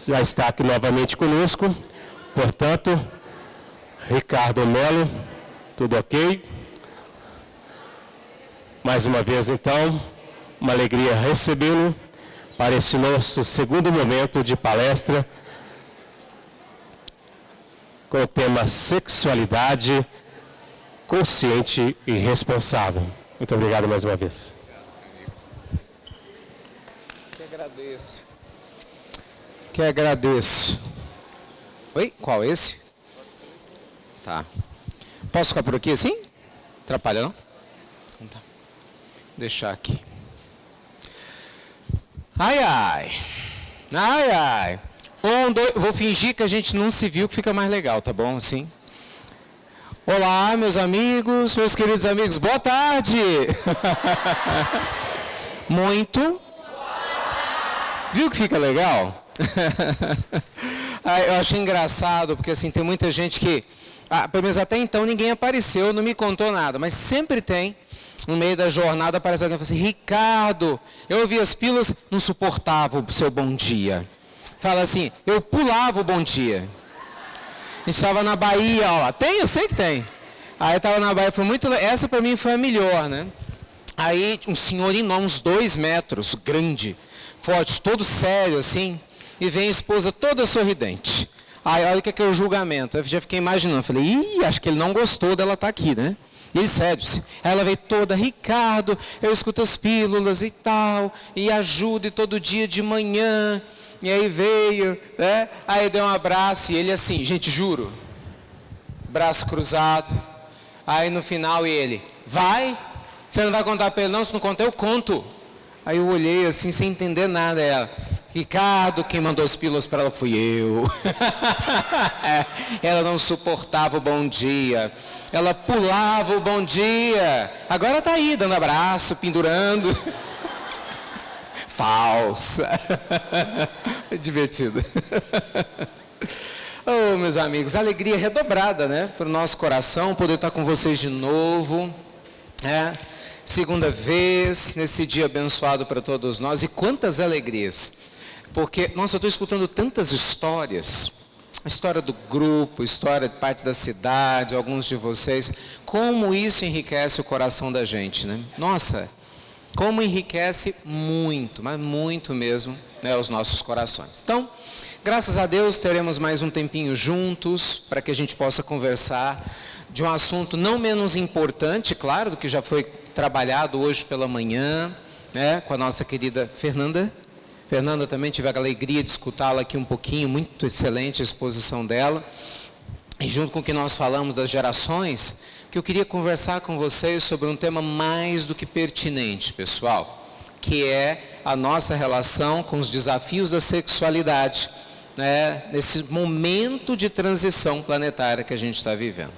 já está aqui novamente conosco. Portanto, Ricardo Melo, tudo ok? Mais uma vez, então, uma alegria recebê-lo para esse nosso segundo momento de palestra com o tema Sexualidade Consciente e Responsável. Muito obrigado mais uma vez. Que agradeço. Oi? Qual esse? Tá. Posso ficar por aqui assim? Atrapalha, não? Então tá. Deixar aqui. Ai, ai. Ai, ai. Vou fingir que a gente não se viu, que fica mais legal, tá bom? Assim. Olá, meus amigos, meus queridos amigos. Boa tarde. Muito. Viu que fica legal? Eu acho engraçado, porque assim, tem muita gente que, pelo menos até então, ninguém apareceu, não me contou nada, mas sempre tem, no meio da jornada, aparece alguém e fala assim, Ricardo, eu ouvi as pílulas, não suportava o seu bom dia. Fala assim, eu pulava o bom dia. A gente estava na Bahia, ó, tem? Eu sei que tem. Aí eu estava na Bahia, foi muito, essa para mim foi a melhor, né? Aí um senhor enorme, uns 2 metros, grande, forte, todo sério assim, e vem a esposa toda sorridente. Aí olha o que é o julgamento. Eu já fiquei imaginando, falei, acho que ele não gostou dela estar aqui, né? E ele sério-se. Aí ela veio toda, Ricardo, eu escuto as pílulas e tal, e ajudo e todo dia de manhã. E aí veio, né? Aí deu um abraço, e ele assim, gente, juro, braço cruzado. Aí no final ele, vai? Você não vai contar para ele não? Se não contar, eu conto. Aí eu olhei assim, sem entender nada, ela... Ricardo, quem mandou as pílulas para ela fui eu. Ela não suportava o bom dia. Ela pulava o bom dia. Agora está aí, dando abraço, pendurando. Falsa. É divertido. Oh, meus amigos, alegria redobrada, né? Para o nosso coração, poder estar com vocês de novo. Segunda vez, nesse dia abençoado para todos nós. E quantas alegrias. Porque, nossa, eu estou escutando tantas histórias, a história do grupo, a história de parte da cidade, alguns de vocês, como isso enriquece o coração da gente, né? Nossa, como enriquece muito, mas muito mesmo, né, os nossos corações. Então, graças a Deus, teremos mais um tempinho juntos, para que a gente possa conversar de um assunto não menos importante, claro, do que já foi trabalhado hoje pela manhã, né, com a nossa querida Fernanda. Fernanda, também tive a alegria de escutá-la aqui um pouquinho, muito excelente a exposição dela. E junto com o que nós falamos das gerações, que eu queria conversar com vocês sobre um tema mais do que pertinente, pessoal, que é a nossa relação com os desafios da sexualidade, né, nesse momento de transição planetária que a gente está vivendo.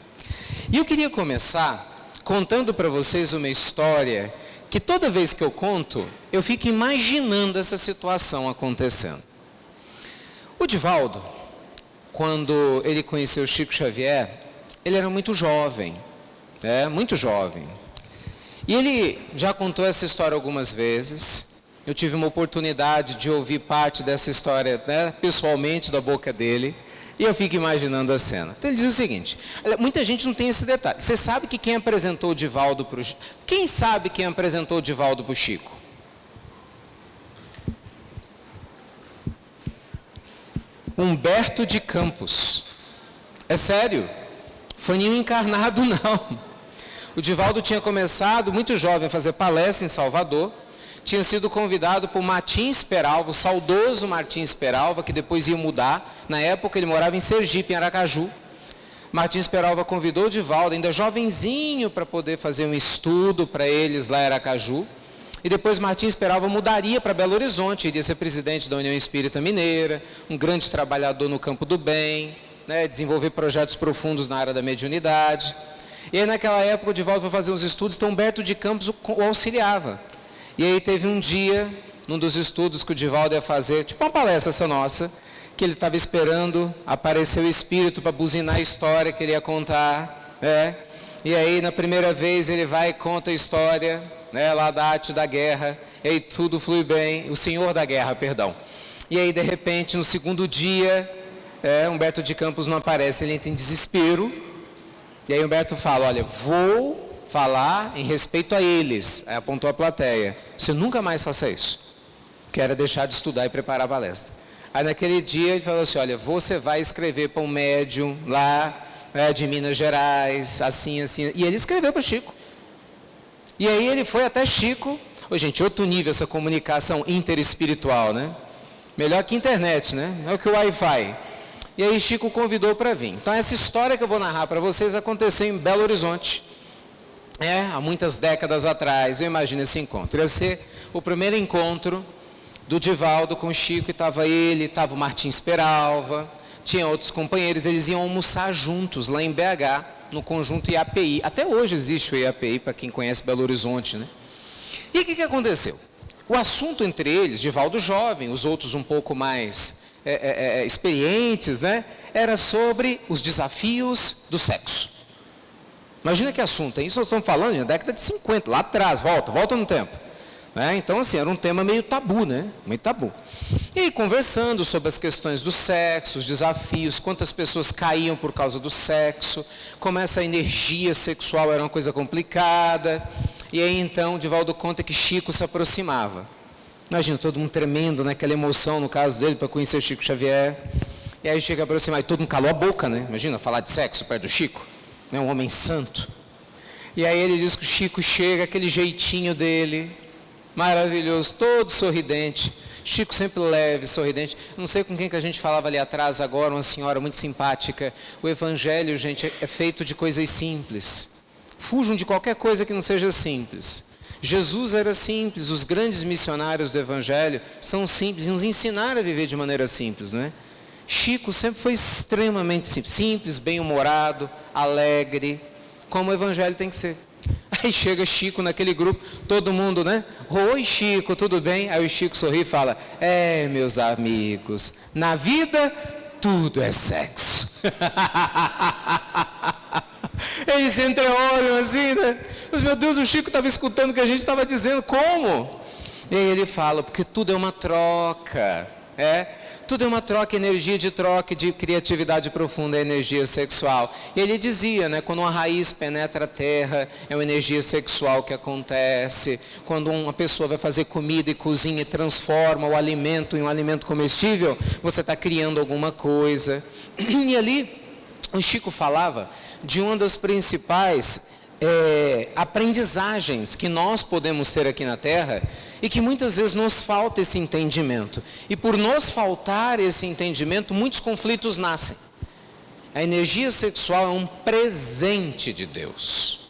E eu queria começar contando para vocês uma história que toda vez que eu conto, eu fico imaginando essa situação acontecendo. O Divaldo, quando ele conheceu Chico Xavier, ele era muito jovem, muito jovem. E ele já contou essa história algumas vezes. Eu tive uma oportunidade de ouvir parte dessa história, né, pessoalmente da boca dele. E eu fico imaginando a cena. Então ele diz o seguinte, muita gente não tem esse detalhe. Você sabe que quem apresentou o Divaldo para o Chico? Quem sabe quem apresentou o Divaldo para o Chico? Humberto de Campos. É sério. Foi nenhum encarnado, não. O Divaldo tinha começado, muito jovem, a fazer palestra em Salvador. Tinha sido convidado por Martins Peralva, o saudoso Martins Peralva, que depois ia mudar. Na época ele morava em Sergipe, em Aracaju. Martins Peralva convidou o Divaldo, ainda jovenzinho, para poder fazer um estudo para eles lá em Aracaju. E depois Martins Peralva mudaria para Belo Horizonte, iria ser presidente da União Espírita Mineira, um grande trabalhador no campo do bem, né, desenvolver projetos profundos na área da mediunidade. E aí naquela época o Divaldo foi fazer uns estudos, então Humberto de Campos o auxiliava. E aí teve um dia, num dos estudos que o Divaldo ia fazer, tipo uma palestra essa nossa, que ele estava esperando, apareceu o espírito para buzinar a história que ele ia contar, E aí na primeira vez ele vai e conta a história, lá da arte da guerra, e aí tudo flui bem, o senhor da guerra, perdão. E aí, de repente, no segundo dia, Humberto de Campos não aparece, ele entra em desespero. E aí Humberto fala, olha, vou falar em respeito a eles. Aí apontou a plateia. Você nunca mais faça isso. Que era deixar de estudar e preparar a palestra. Aí naquele dia ele falou assim, olha, você vai escrever para um médium lá de Minas Gerais, assim, assim. E ele escreveu para Chico. E aí ele foi até Chico. Gente, outro nível essa comunicação interespiritual, né? Melhor que internet, né? Não é o que o Wi-Fi. E aí Chico convidou para vir. Então essa história que eu vou narrar para vocês aconteceu em Belo Horizonte. Há muitas décadas atrás, eu imagino esse encontro. Ia ser o primeiro encontro do Divaldo com o Chico, e estava ele, estava o Martins Peralva, tinha outros companheiros, eles iam almoçar juntos lá em BH, no conjunto IAPI. Até hoje existe o IAPI, para quem conhece Belo Horizonte, né? E o que aconteceu? O assunto entre eles, Divaldo jovem, os outros um pouco mais experientes, né? Era sobre os desafios do sexo. Imagina que assunto, isso nós estamos falando na década de 50, lá atrás, volta no tempo. Então, assim, era um tema meio tabu, né? Muito tabu. E aí, conversando sobre as questões do sexo, os desafios, quantas pessoas caíam por causa do sexo, como essa energia sexual era uma coisa complicada. E aí, então, Divaldo conta que Chico se aproximava. Imagina, todo mundo tremendo, né? Aquela emoção, no caso dele, para conhecer Chico Xavier. E aí chega a aproximar, e todo mundo calou a boca, né? Imagina, falar de sexo perto do Chico. Um homem santo. E aí ele diz que o Chico chega, aquele jeitinho dele, maravilhoso, todo sorridente. Chico sempre leve, sorridente. Não sei com quem que a gente falava ali atrás agora, uma senhora muito simpática. O Evangelho, gente, é feito de coisas simples. Fujam de qualquer coisa que não seja simples. Jesus era simples, os grandes missionários do Evangelho são simples e nos ensinaram a viver de maneira simples, não é? Chico sempre foi extremamente simples, bem-humorado, alegre, como o Evangelho tem que ser. Aí chega Chico naquele grupo, todo mundo, né? Oi Chico, tudo bem? Aí o Chico sorri e fala, meus amigos, na vida tudo é sexo. Eles se entreolham assim, né? Mas meu Deus, o Chico estava escutando o que a gente estava dizendo, como? E aí ele fala, porque tudo é uma troca, tudo é uma troca, energia de troca, de criatividade profunda, é energia sexual. E ele dizia, né, quando uma raiz penetra a terra, é uma energia sexual que acontece. Quando uma pessoa vai fazer comida e cozinha e transforma o alimento em um alimento comestível, você está criando alguma coisa. E ali, o Chico falava de uma das principais aprendizagens que nós podemos ter aqui na Terra e que muitas vezes nos falta esse entendimento. E por nos faltar esse entendimento, muitos conflitos nascem. A energia sexual é um presente de Deus.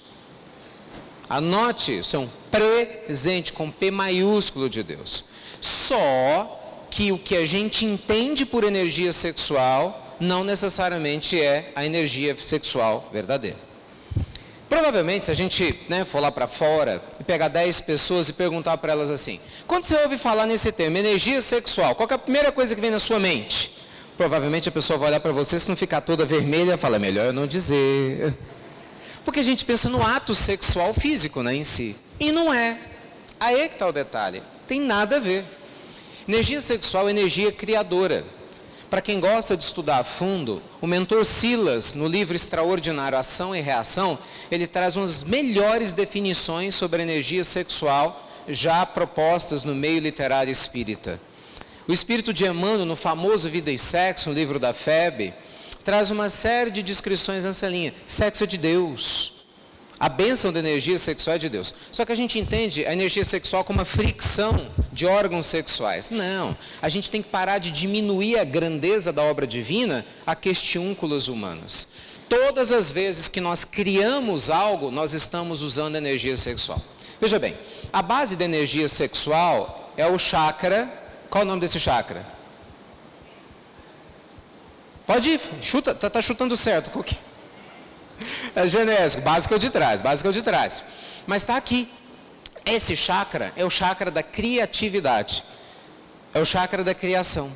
Anote isso, é um presente com P maiúsculo de Deus. Só que o que a gente entende por energia sexual não necessariamente é a energia sexual verdadeira. Provavelmente, se a gente for lá para fora e pegar 10 pessoas e perguntar para elas assim, quando você ouve falar nesse termo, energia sexual, qual que é a primeira coisa que vem na sua mente? Provavelmente a pessoa vai olhar para você, se não ficar toda vermelha, fala, melhor eu não dizer. Porque a gente pensa no ato sexual físico, em si. E não é. Aí é que está o detalhe. Tem nada a ver. Energia sexual é energia criadora. Para quem gosta de estudar a fundo, o mentor Silas, no livro extraordinário Ação e Reação, ele traz umas melhores definições sobre a energia sexual já propostas no meio literário espírita. O espírito de Emmanuel, no famoso Vida e Sexo, no livro da FEB, traz uma série de descrições nessa linha. Sexo é de Deus. A bênção da energia sexual é de Deus. Só que a gente entende a energia sexual como uma fricção de órgãos sexuais. Não, a gente tem que parar de diminuir a grandeza da obra divina a questiúnculos humanas. Todas as vezes que nós criamos algo, nós estamos usando energia sexual. Veja bem, a base da energia sexual é o chakra. Qual é o nome desse chakra? Pode ir, chuta, tá chutando certo. Qual que é? É genésico, básico é o de trás, mas está aqui. Esse chakra é o chakra da criatividade, é o chakra da criação.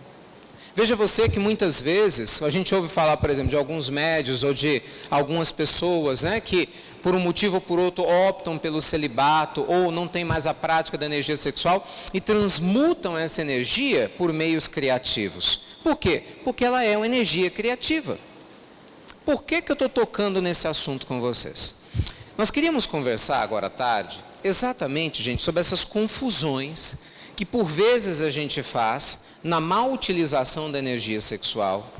Veja você que muitas vezes, a gente ouve falar, por exemplo, de alguns médios ou de algumas pessoas, que por um motivo ou por outro, optam pelo celibato ou não têm mais a prática da energia sexual e transmutam essa energia por meios criativos. Por quê? Porque ela é uma energia criativa. Por que eu estou tocando nesse assunto com vocês? Nós queríamos conversar agora à tarde, exatamente, gente, sobre essas confusões que por vezes a gente faz na má utilização da energia sexual,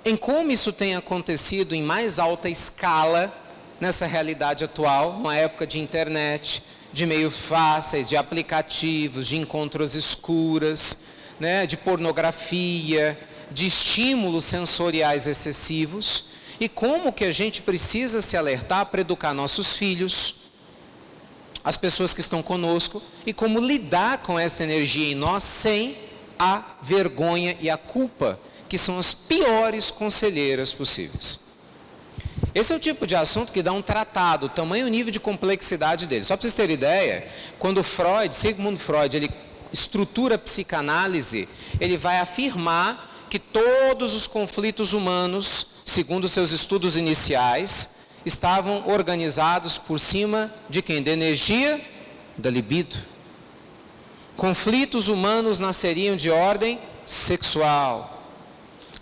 em como isso tem acontecido em mais alta escala nessa realidade atual, numa época de internet, de meios fáceis, de aplicativos, de encontros escuras, né, de pornografia, de estímulos sensoriais excessivos, e como que a gente precisa se alertar para educar nossos filhos, as pessoas que estão conosco, e como lidar com essa energia em nós sem a vergonha e a culpa, que são as piores conselheiras possíveis. Esse é o tipo de assunto que dá um tratado, o tamanho e o nível de complexidade dele. Só para vocês terem ideia, quando Sigmund Freud, ele estrutura a psicanálise, ele vai afirmar que todos os conflitos humanos, segundo seus estudos iniciais, estavam organizados por cima de quem? Da energia, da libido. Conflitos humanos nasceriam de ordem sexual.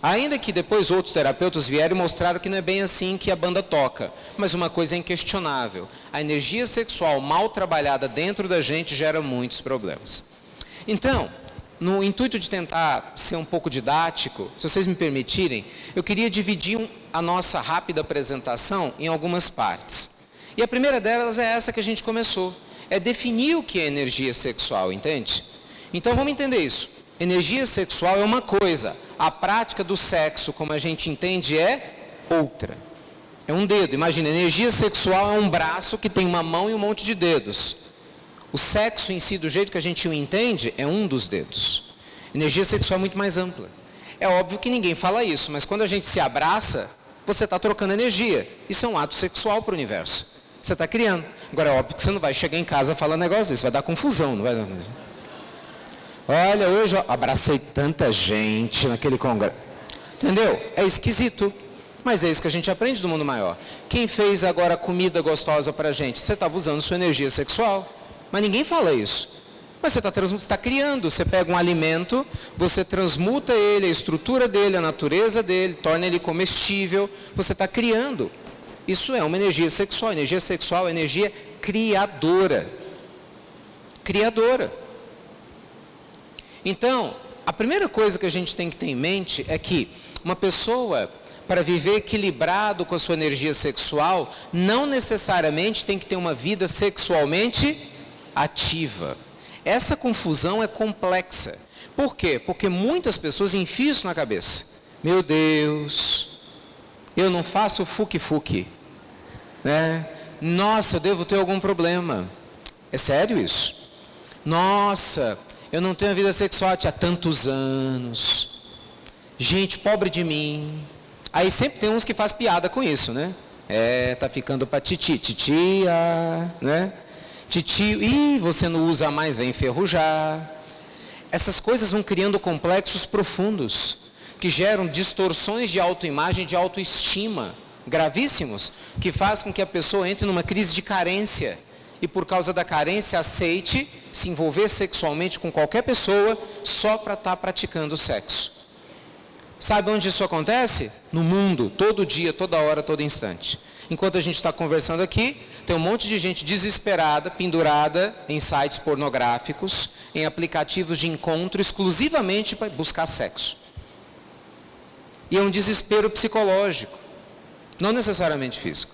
Ainda que depois outros terapeutas vieram e mostraram que não é bem assim que a banda toca. Mas uma coisa é inquestionável. A energia sexual mal trabalhada dentro da gente gera muitos problemas. Então, no intuito de tentar ser um pouco didático, se vocês me permitirem, eu queria dividir a nossa rápida apresentação em algumas partes. E a primeira delas é essa que a gente começou. É definir o que é energia sexual, entende? Então vamos entender isso. Energia sexual é uma coisa, a prática do sexo, como a gente entende, é outra. É um dedo, imagina, energia sexual é um braço que tem uma mão e um monte de dedos. O sexo em si, do jeito que a gente o entende, é um dos dedos. Energia sexual é muito mais ampla. É óbvio que ninguém fala isso, mas quando a gente se abraça, você está trocando energia. Isso é um ato sexual para o universo. Você está criando. Agora é óbvio que você não vai chegar em casa falando negócio desse, vai dar confusão, não vai dar. Olha, hoje eu abracei tanta gente naquele congresso. Entendeu? É esquisito. Mas é isso que a gente aprende do mundo maior. Quem fez agora comida gostosa para a gente? Você estava usando sua energia sexual. Mas ninguém fala isso. Mas você está criando. Você pega um alimento, você transmuta ele, a estrutura dele, a natureza dele, torna ele comestível. Você está criando. Isso é uma energia sexual. Energia sexual é energia criadora. Criadora. Então, a primeira coisa que a gente tem que ter em mente é que uma pessoa, para viver equilibrado com a sua energia sexual, não necessariamente tem que ter uma vida sexualmente ativa. Essa confusão é complexa. Por quê? Porque muitas pessoas enfiam isso na cabeça. Meu Deus, eu não faço fuque-fuque. Né? Nossa, eu devo ter algum problema. É sério isso? Nossa, eu não tenho vida sexual há tantos anos. Gente, pobre de mim. Aí sempre tem uns que faz piada com isso, né? Tá ficando para titia, né? Titio, você não usa mais, vai enferrujar. Essas coisas vão criando complexos profundos, que geram distorções de autoimagem, de autoestima, gravíssimos, que faz com que a pessoa entre numa crise de carência. E por causa da carência, aceite se envolver sexualmente com qualquer pessoa só para estar praticando sexo. Sabe onde isso acontece? No mundo, todo dia, toda hora, todo instante. Enquanto a gente está conversando aqui, tem um monte de gente desesperada, pendurada em sites pornográficos, em aplicativos de encontro, exclusivamente para buscar sexo. E é um desespero psicológico, não necessariamente físico.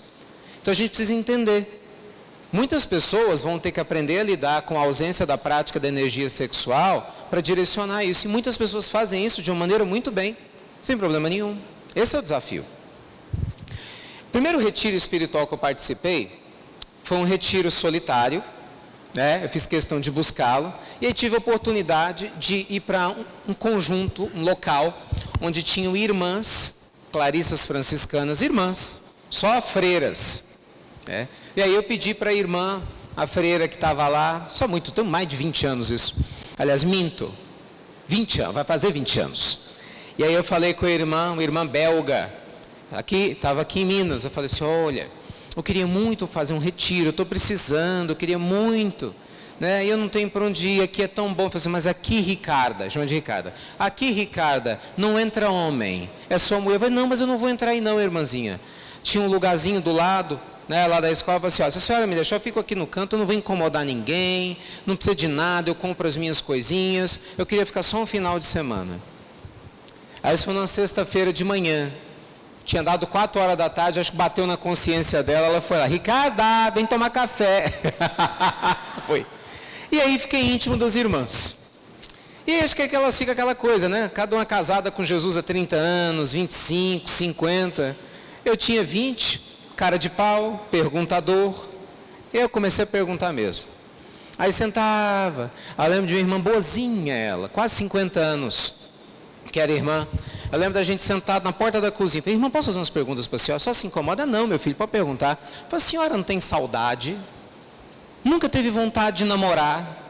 Então a gente precisa entender. Muitas pessoas vão ter que aprender a lidar com a ausência da prática da energia sexual para direcionar isso. E muitas pessoas fazem isso de uma maneira muito bem, sem problema nenhum. Esse é o desafio. O primeiro retiro espiritual que eu participei foi um retiro solitário, né? Eu fiz questão de buscá-lo. E aí tive a oportunidade de ir para um conjunto, um local, onde tinham irmãs, clarissas franciscanas, irmãs, só freiras. Né? E aí eu pedi para a irmã, a freira que estava lá, tem mais de 20 anos isso. Aliás, minto, 20 anos, vai fazer 20 anos. E aí eu falei com a irmã, uma irmã belga, estava aqui em Minas. Eu falei assim, olha, eu queria muito fazer um retiro, eu estou precisando, eu queria muito, né? E eu não tenho para onde ir, aqui é tão bom. Eu falei assim, mas aqui, Ricarda, chama de Ricarda, aqui, Ricarda, não entra homem, é só mulher. Eu falei, não, mas eu não vou entrar aí não, irmãzinha. Tinha um lugarzinho do lado, né, lá da escola. Eu falei assim, ó, se a senhora me deixar, eu fico aqui no canto, eu não vou incomodar ninguém, não precisa de nada, eu compro as minhas coisinhas, eu queria ficar só um final de semana. Aí isso foi numa sexta-feira de manhã, tinha dado 4 horas da tarde, acho que bateu na consciência dela, ela foi lá, Ricarda, vem tomar café. Foi. E aí fiquei íntimo das irmãs. E acho que elas ficam aquela coisa, né? Cada uma casada com Jesus há 30 anos, 25, 50. Eu tinha 20, cara de pau, perguntador. Eu comecei a perguntar mesmo. Aí sentava. Eu lembro de uma irmã boazinha, ela, quase 50 anos, que era irmã. Eu lembro da gente sentado na porta da cozinha. Falei, irmã, posso fazer umas perguntas para a senhora? Só se incomoda? Não, meu filho, pode perguntar. Falei, a senhora não tem saudade? Nunca teve vontade de namorar?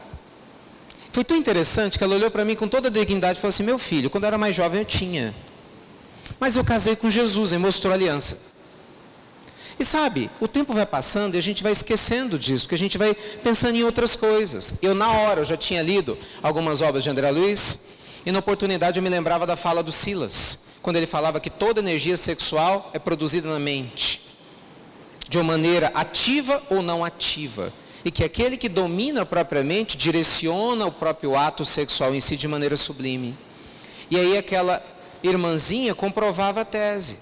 Foi tão interessante que ela olhou para mim com toda a dignidade e falou assim, meu filho, quando eu era mais jovem eu tinha. Mas eu casei com Jesus e mostrou a aliança. E sabe, o tempo vai passando e a gente vai esquecendo disso, porque a gente vai pensando em outras coisas. Eu na hora, eu já tinha lido algumas obras de André Luiz, e na oportunidade eu me lembrava da fala do Silas, quando ele falava que toda energia sexual é produzida na mente, de uma maneira ativa ou não ativa. E que aquele que domina a própria mente direciona o próprio ato sexual em si de maneira sublime. E aí aquela irmãzinha comprovava a tese.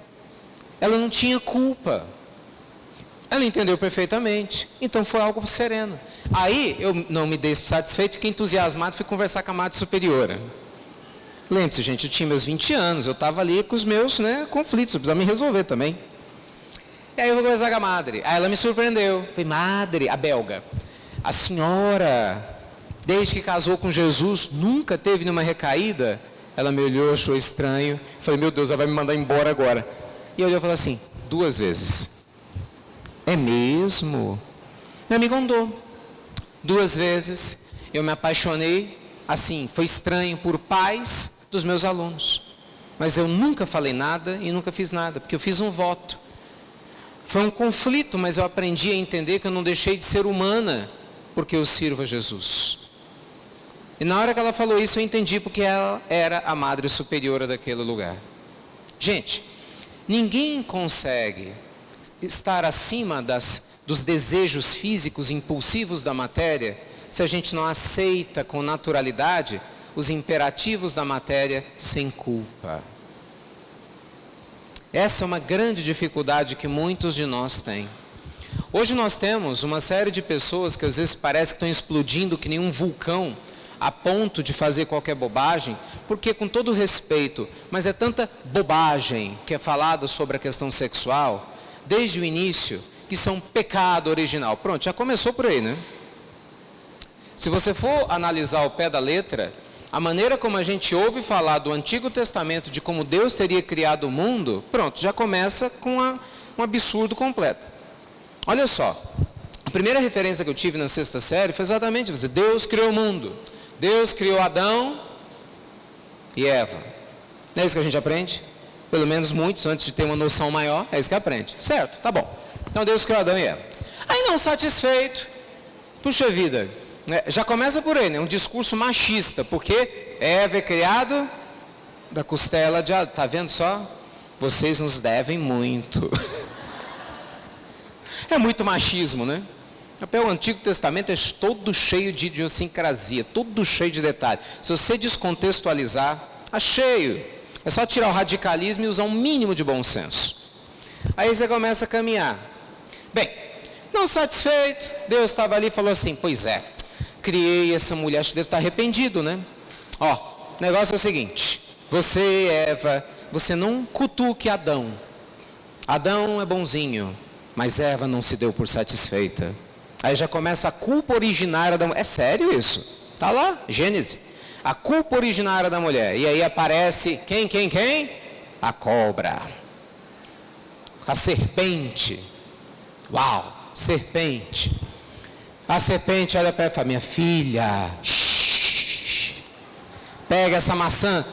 Ela não tinha culpa. Ela entendeu perfeitamente. Então foi algo sereno. Aí eu não me dei satisfeito, fiquei entusiasmado, fui conversar com a madre superiora. Lembre-se, gente, eu tinha meus 20 anos, eu estava ali com os meus conflitos, eu precisava me resolver também. E aí eu vou conversar com a madre. Aí ela me surpreendeu. Falei, madre, a belga, a senhora, desde que casou com Jesus, nunca teve nenhuma recaída? Ela me olhou, achou estranho. Falei, meu Deus, ela vai me mandar embora agora. E eu falei assim, 2 vezes. É mesmo? Meu amigo andou. 2 vezes eu me apaixonei, assim, foi estranho, por pais dos meus alunos. Mas eu nunca falei nada e nunca fiz nada, porque eu fiz um voto. Foi um conflito, mas eu aprendi a entender que eu não deixei de ser humana, porque eu sirvo a Jesus. E na hora que ela falou isso, eu entendi porque ela era a madre superiora daquele lugar. Gente, ninguém consegue estar acima dos desejos físicos impulsivos da matéria, se a gente não aceita com naturalidade os imperativos da matéria sem culpa. Essa é uma grande dificuldade que muitos de nós têm. Hoje nós temos uma série de pessoas que às vezes parece que estão explodindo que nem um vulcão, a ponto de fazer qualquer bobagem, porque com todo respeito, mas é tanta bobagem que é falada sobre a questão sexual, desde o início, que isso é um pecado original. Pronto, já começou por aí, né? Se você for analisar ao pé da letra, a maneira como a gente ouve falar do Antigo Testamento, de como Deus teria criado o mundo, pronto, já começa com um absurdo completo. Olha só, a primeira referência que eu tive na 6ª série foi exatamente isso. Deus criou o mundo. Deus criou Adão e Eva. Não é isso que a gente aprende? Pelo menos muitos, antes de ter uma noção maior, é isso que aprende. Certo, tá bom. Então Deus criou Adão e Eva. Aí não satisfeito, puxa vida, já começa por aí, né? Um discurso machista, porque Eva é criado da costela de Adão. Tá vendo só? Vocês nos devem muito. É muito machismo, né? O Antigo Testamento é todo cheio de idiosincrasia, todo cheio de detalhes. Se você descontextualizar, é cheio. É só tirar o radicalismo e usar um mínimo de bom senso. Aí você começa a caminhar. Bem, não satisfeito, Deus estava ali e falou assim, pois é, criei essa mulher, acho que deve estar arrependido, né? Ó, o negócio é o seguinte, você, Eva, você não cutuque Adão. Adão é bonzinho, mas Eva não se deu por satisfeita. Aí já começa a culpa originária da mulher. É sério isso? Está lá, Gênesis. A culpa originária da mulher. E aí aparece quem? A cobra. A serpente. Uau, serpente. A serpente olha para ela e fala, minha filha, pega essa maçã,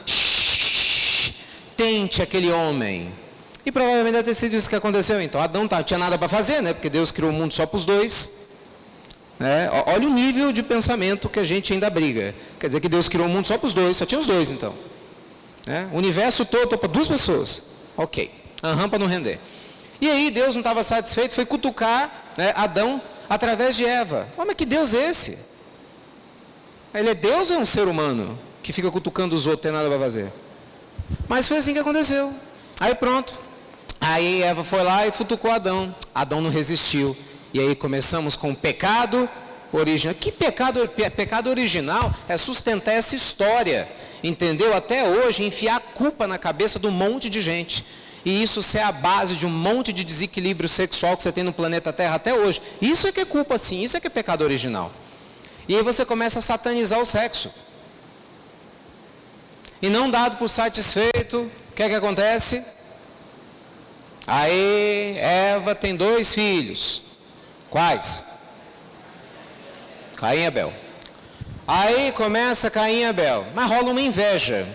tente aquele homem. E provavelmente deve ter sido isso que aconteceu. Então, Adão não tinha nada para fazer, né? Porque Deus criou o mundo só para os dois. Olha o nível de pensamento que a gente ainda briga. Quer dizer que Deus criou o mundo só para os dois, só tinha os dois então. O universo todo para 2 pessoas. Ok, para não render. E aí Deus não estava satisfeito, foi cutucar Adão através de Eva. Mas que Deus é esse? Ele é Deus ou é um ser humano que fica cutucando os outros, tem nada para fazer? Mas foi assim que aconteceu. Aí pronto. Aí Eva foi lá e futucou Adão. Adão não resistiu. E aí começamos com o pecado original. Que pecado? Pecado original é sustentar essa história. Entendeu? Até hoje, enfiar a culpa na cabeça de um monte de gente. E isso ser a base de um monte de desequilíbrio sexual que você tem no planeta Terra até hoje. Isso é que é culpa, sim. Isso é que é pecado original. E aí você começa a satanizar o sexo. E não dado por satisfeito, o que é que acontece? Aí Eva tem 2 filhos. Quais? Caim e Abel. Aí começa Caim e Abel. Mas rola uma inveja,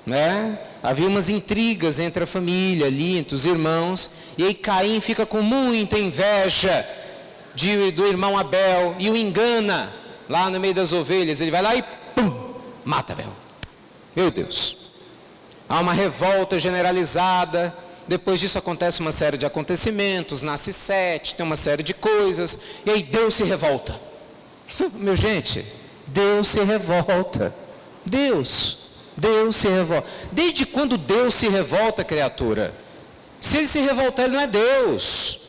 né? Havia umas intrigas entre a família ali, entre os irmãos. E aí Caim fica com muita inveja do irmão Abel e o engana lá no meio das ovelhas. Ele vai lá e pum, mata Abel. Meu Deus. Há uma revolta generalizada. Depois disso acontece uma série de acontecimentos, nasce Sete, tem uma série de coisas, e aí Deus se revolta. Meu gente, Deus se revolta. Deus se revolta. Desde quando Deus se revolta, criatura? Se ele se revoltar, ele não é Deus.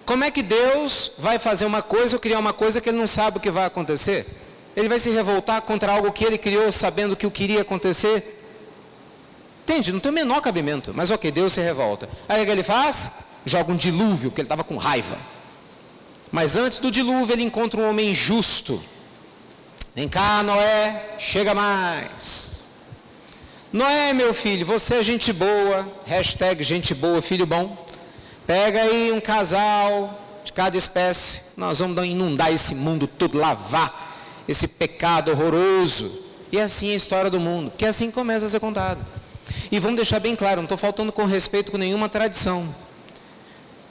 Como é que Deus vai fazer uma coisa ou criar uma coisa que ele não sabe o que vai acontecer? Ele vai se revoltar contra algo que ele criou sabendo que o que iria acontecer? Entende? Não tem o menor cabimento. Mas ok, Deus se revolta. Aí o que ele faz? Joga um dilúvio, porque ele estava com raiva. Mas antes do dilúvio ele encontra um homem justo. Vem cá, Noé, chega mais. Noé, meu filho, você é gente boa. Hashtag gente boa, filho bom. Pega aí um casal de cada espécie. Nós vamos inundar esse mundo todo, lavar esse pecado horroroso. E assim é a história do mundo. Que assim começa a ser contado. E vamos deixar bem claro, não estou faltando com respeito com nenhuma tradição.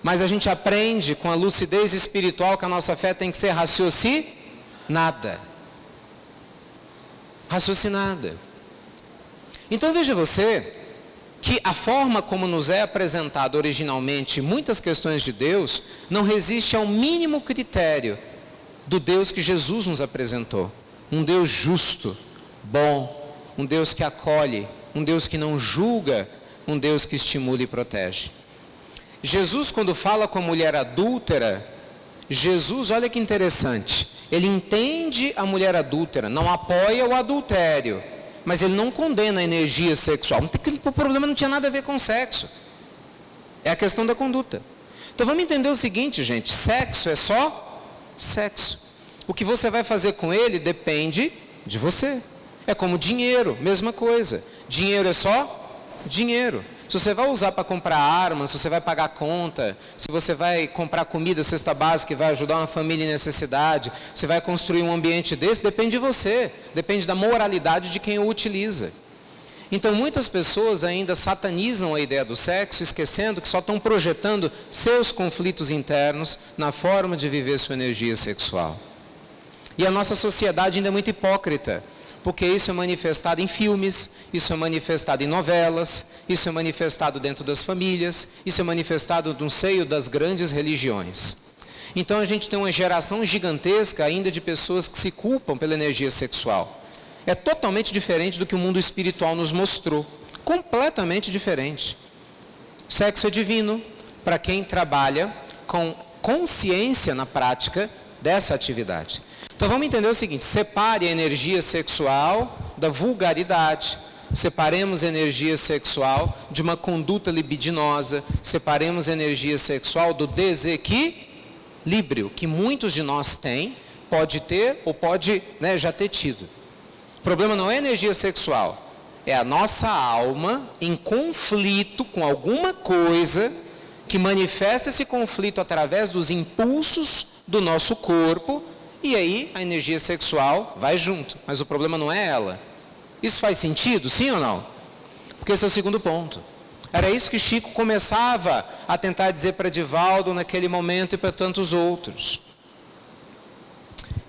Mas a gente aprende com a lucidez espiritual que a nossa fé tem que ser raciocinada. Raciocinada. Então veja você que a forma como nos é apresentado originalmente muitas questões de Deus não resiste ao mínimo critério do Deus que Jesus nos apresentou. Um Deus justo, bom, um Deus que acolhe, um Deus que não julga, um Deus que estimula e protege. Jesus, quando fala com a mulher adúltera, Jesus, olha que interessante, ele entende a mulher adúltera, não apoia o adultério, mas ele não condena a energia sexual. O problema não tinha nada a ver com sexo, é a questão da conduta. Então vamos entender o seguinte, gente, sexo é só sexo. O que você vai fazer com ele depende de você. É como dinheiro, mesma coisa. Dinheiro é só dinheiro. Se você vai usar para comprar armas, se você vai pagar conta, se você vai comprar comida, cesta básica e vai ajudar uma família em necessidade, se vai construir um ambiente desse, depende de você. Depende da moralidade de quem o utiliza. Então muitas pessoas ainda satanizam a ideia do sexo, esquecendo que só estão projetando seus conflitos internos na forma de viver sua energia sexual. E a nossa sociedade ainda é muito hipócrita. Porque isso é manifestado em filmes, isso é manifestado em novelas, isso é manifestado dentro das famílias, isso é manifestado no seio das grandes religiões. Então a gente tem uma geração gigantesca ainda de pessoas que se culpam pela energia sexual. É totalmente diferente do que o mundo espiritual nos mostrou. Completamente diferente. O sexo é divino para quem trabalha com consciência na prática dessa atividade. Então vamos entender o seguinte, separe a energia sexual da vulgaridade, separemos a energia sexual de uma conduta libidinosa, separemos a energia sexual do desequilíbrio que muitos de nós têm, pode ter ou pode já ter tido. O problema não é a energia sexual, é a nossa alma em conflito com alguma coisa que manifesta esse conflito através dos impulsos do nosso corpo. E aí a energia sexual vai junto, mas o problema não é ela. Isso faz sentido, sim ou não? Porque esse é o segundo ponto. Era isso que Chico começava a tentar dizer para Divaldo naquele momento e para tantos outros.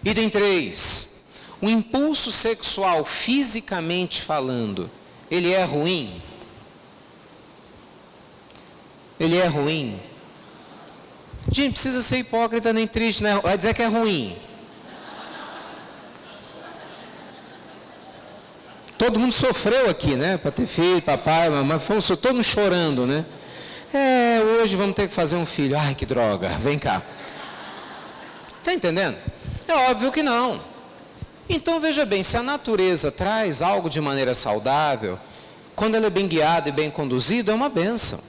Item 3. O impulso sexual, fisicamente falando, ele é ruim? Ele é ruim? Gente, precisa ser hipócrita nem triste, né? Vai dizer que é ruim. Todo mundo sofreu aqui, né? Para ter filho, papai, mamãe, fomos todo mundo chorando, né? Hoje vamos ter que fazer um filho. Ai, que droga, vem cá. Está entendendo? É óbvio que não. Então, veja bem, se a natureza traz algo de maneira saudável, quando ela é bem guiada e bem conduzida, é uma bênção.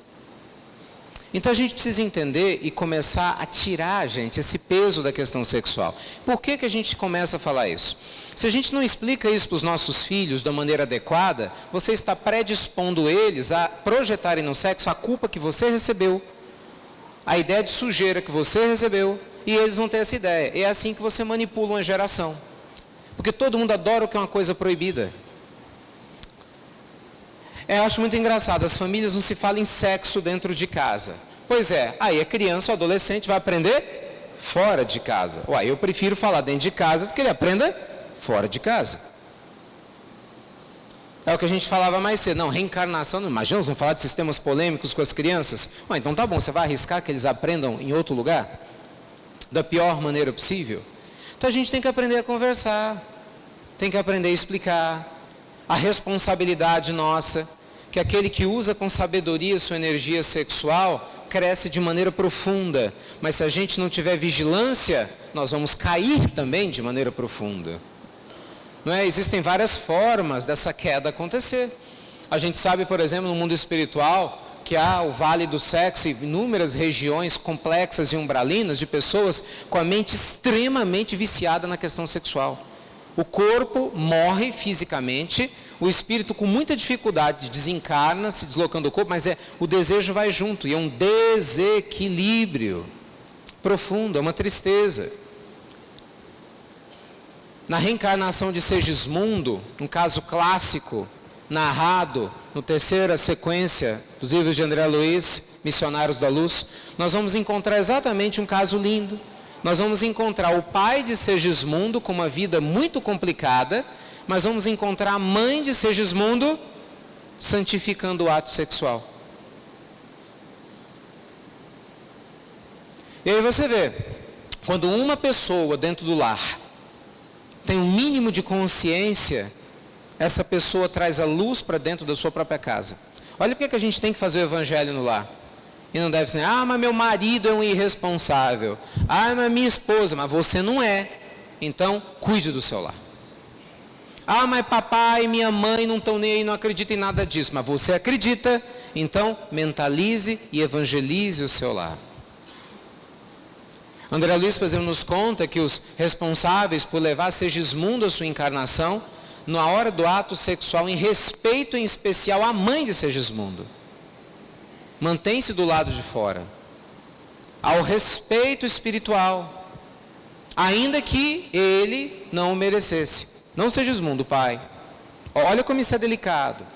Então, a gente precisa entender e começar a tirar, gente, esse peso da questão sexual. Por que a gente começa a falar isso? Se a gente não explica isso para os nossos filhos da maneira adequada, você está predispondo eles a projetarem no sexo a culpa que você recebeu, a ideia de sujeira que você recebeu, e eles vão ter essa ideia. É assim que você manipula uma geração. Porque todo mundo adora o que é uma coisa proibida. Eu acho muito engraçado, as famílias não se falam em sexo dentro de casa. Pois é, aí a criança ou adolescente vai aprender fora de casa. Uai, eu prefiro falar dentro de casa do que ele aprenda fora de casa. É o que a gente falava mais cedo. Não, reencarnação, não imagina, vamos falar de sistemas polêmicos com as crianças. Uai, então tá bom, você vai arriscar que eles aprendam em outro lugar? Da pior maneira possível? Então a gente tem que aprender a conversar, tem que aprender a explicar. A responsabilidade nossa, que aquele que usa com sabedoria sua energia sexual, cresce de maneira profunda. Mas se a gente não tiver vigilância, nós vamos cair também de maneira profunda. Não é? Existem várias formas dessa queda acontecer. A gente sabe, por exemplo, no mundo espiritual, que há o Vale do Sexo e inúmeras regiões complexas e umbralinas de pessoas com a mente extremamente viciada na questão sexual. O corpo morre fisicamente, o espírito com muita dificuldade desencarna, se deslocando do corpo, mas o desejo vai junto, e é um desequilíbrio profundo, é uma tristeza. Na reencarnação de Segismundo, um caso clássico, narrado no terceira sequência dos livros de André Luiz, Missionários da Luz, nós vamos encontrar exatamente um caso lindo. Nós vamos encontrar o pai de Segismundo com uma vida muito complicada, mas vamos encontrar a mãe de Segismundo santificando o ato sexual. E aí você vê, quando uma pessoa dentro do lar tem um mínimo de consciência, essa pessoa traz a luz para dentro da sua própria casa. Olha porque que a gente tem que fazer o evangelho no lar. E não deve ser, mas meu marido é um irresponsável. Mas minha esposa, mas você não é. Então, cuide do seu lar. Mas papai e minha mãe não estão nem aí, não acreditam em nada disso. Mas você acredita, então mentalize e evangelize o seu lar. André Luiz, por exemplo, nos conta que os responsáveis por levar Segismundo à sua encarnação, na hora do ato sexual, em respeito em especial à mãe de Segismundo, mantém-se do lado de fora, ao respeito espiritual, ainda que ele não o merecesse. Não Segismundo, pai. Olha como isso é delicado.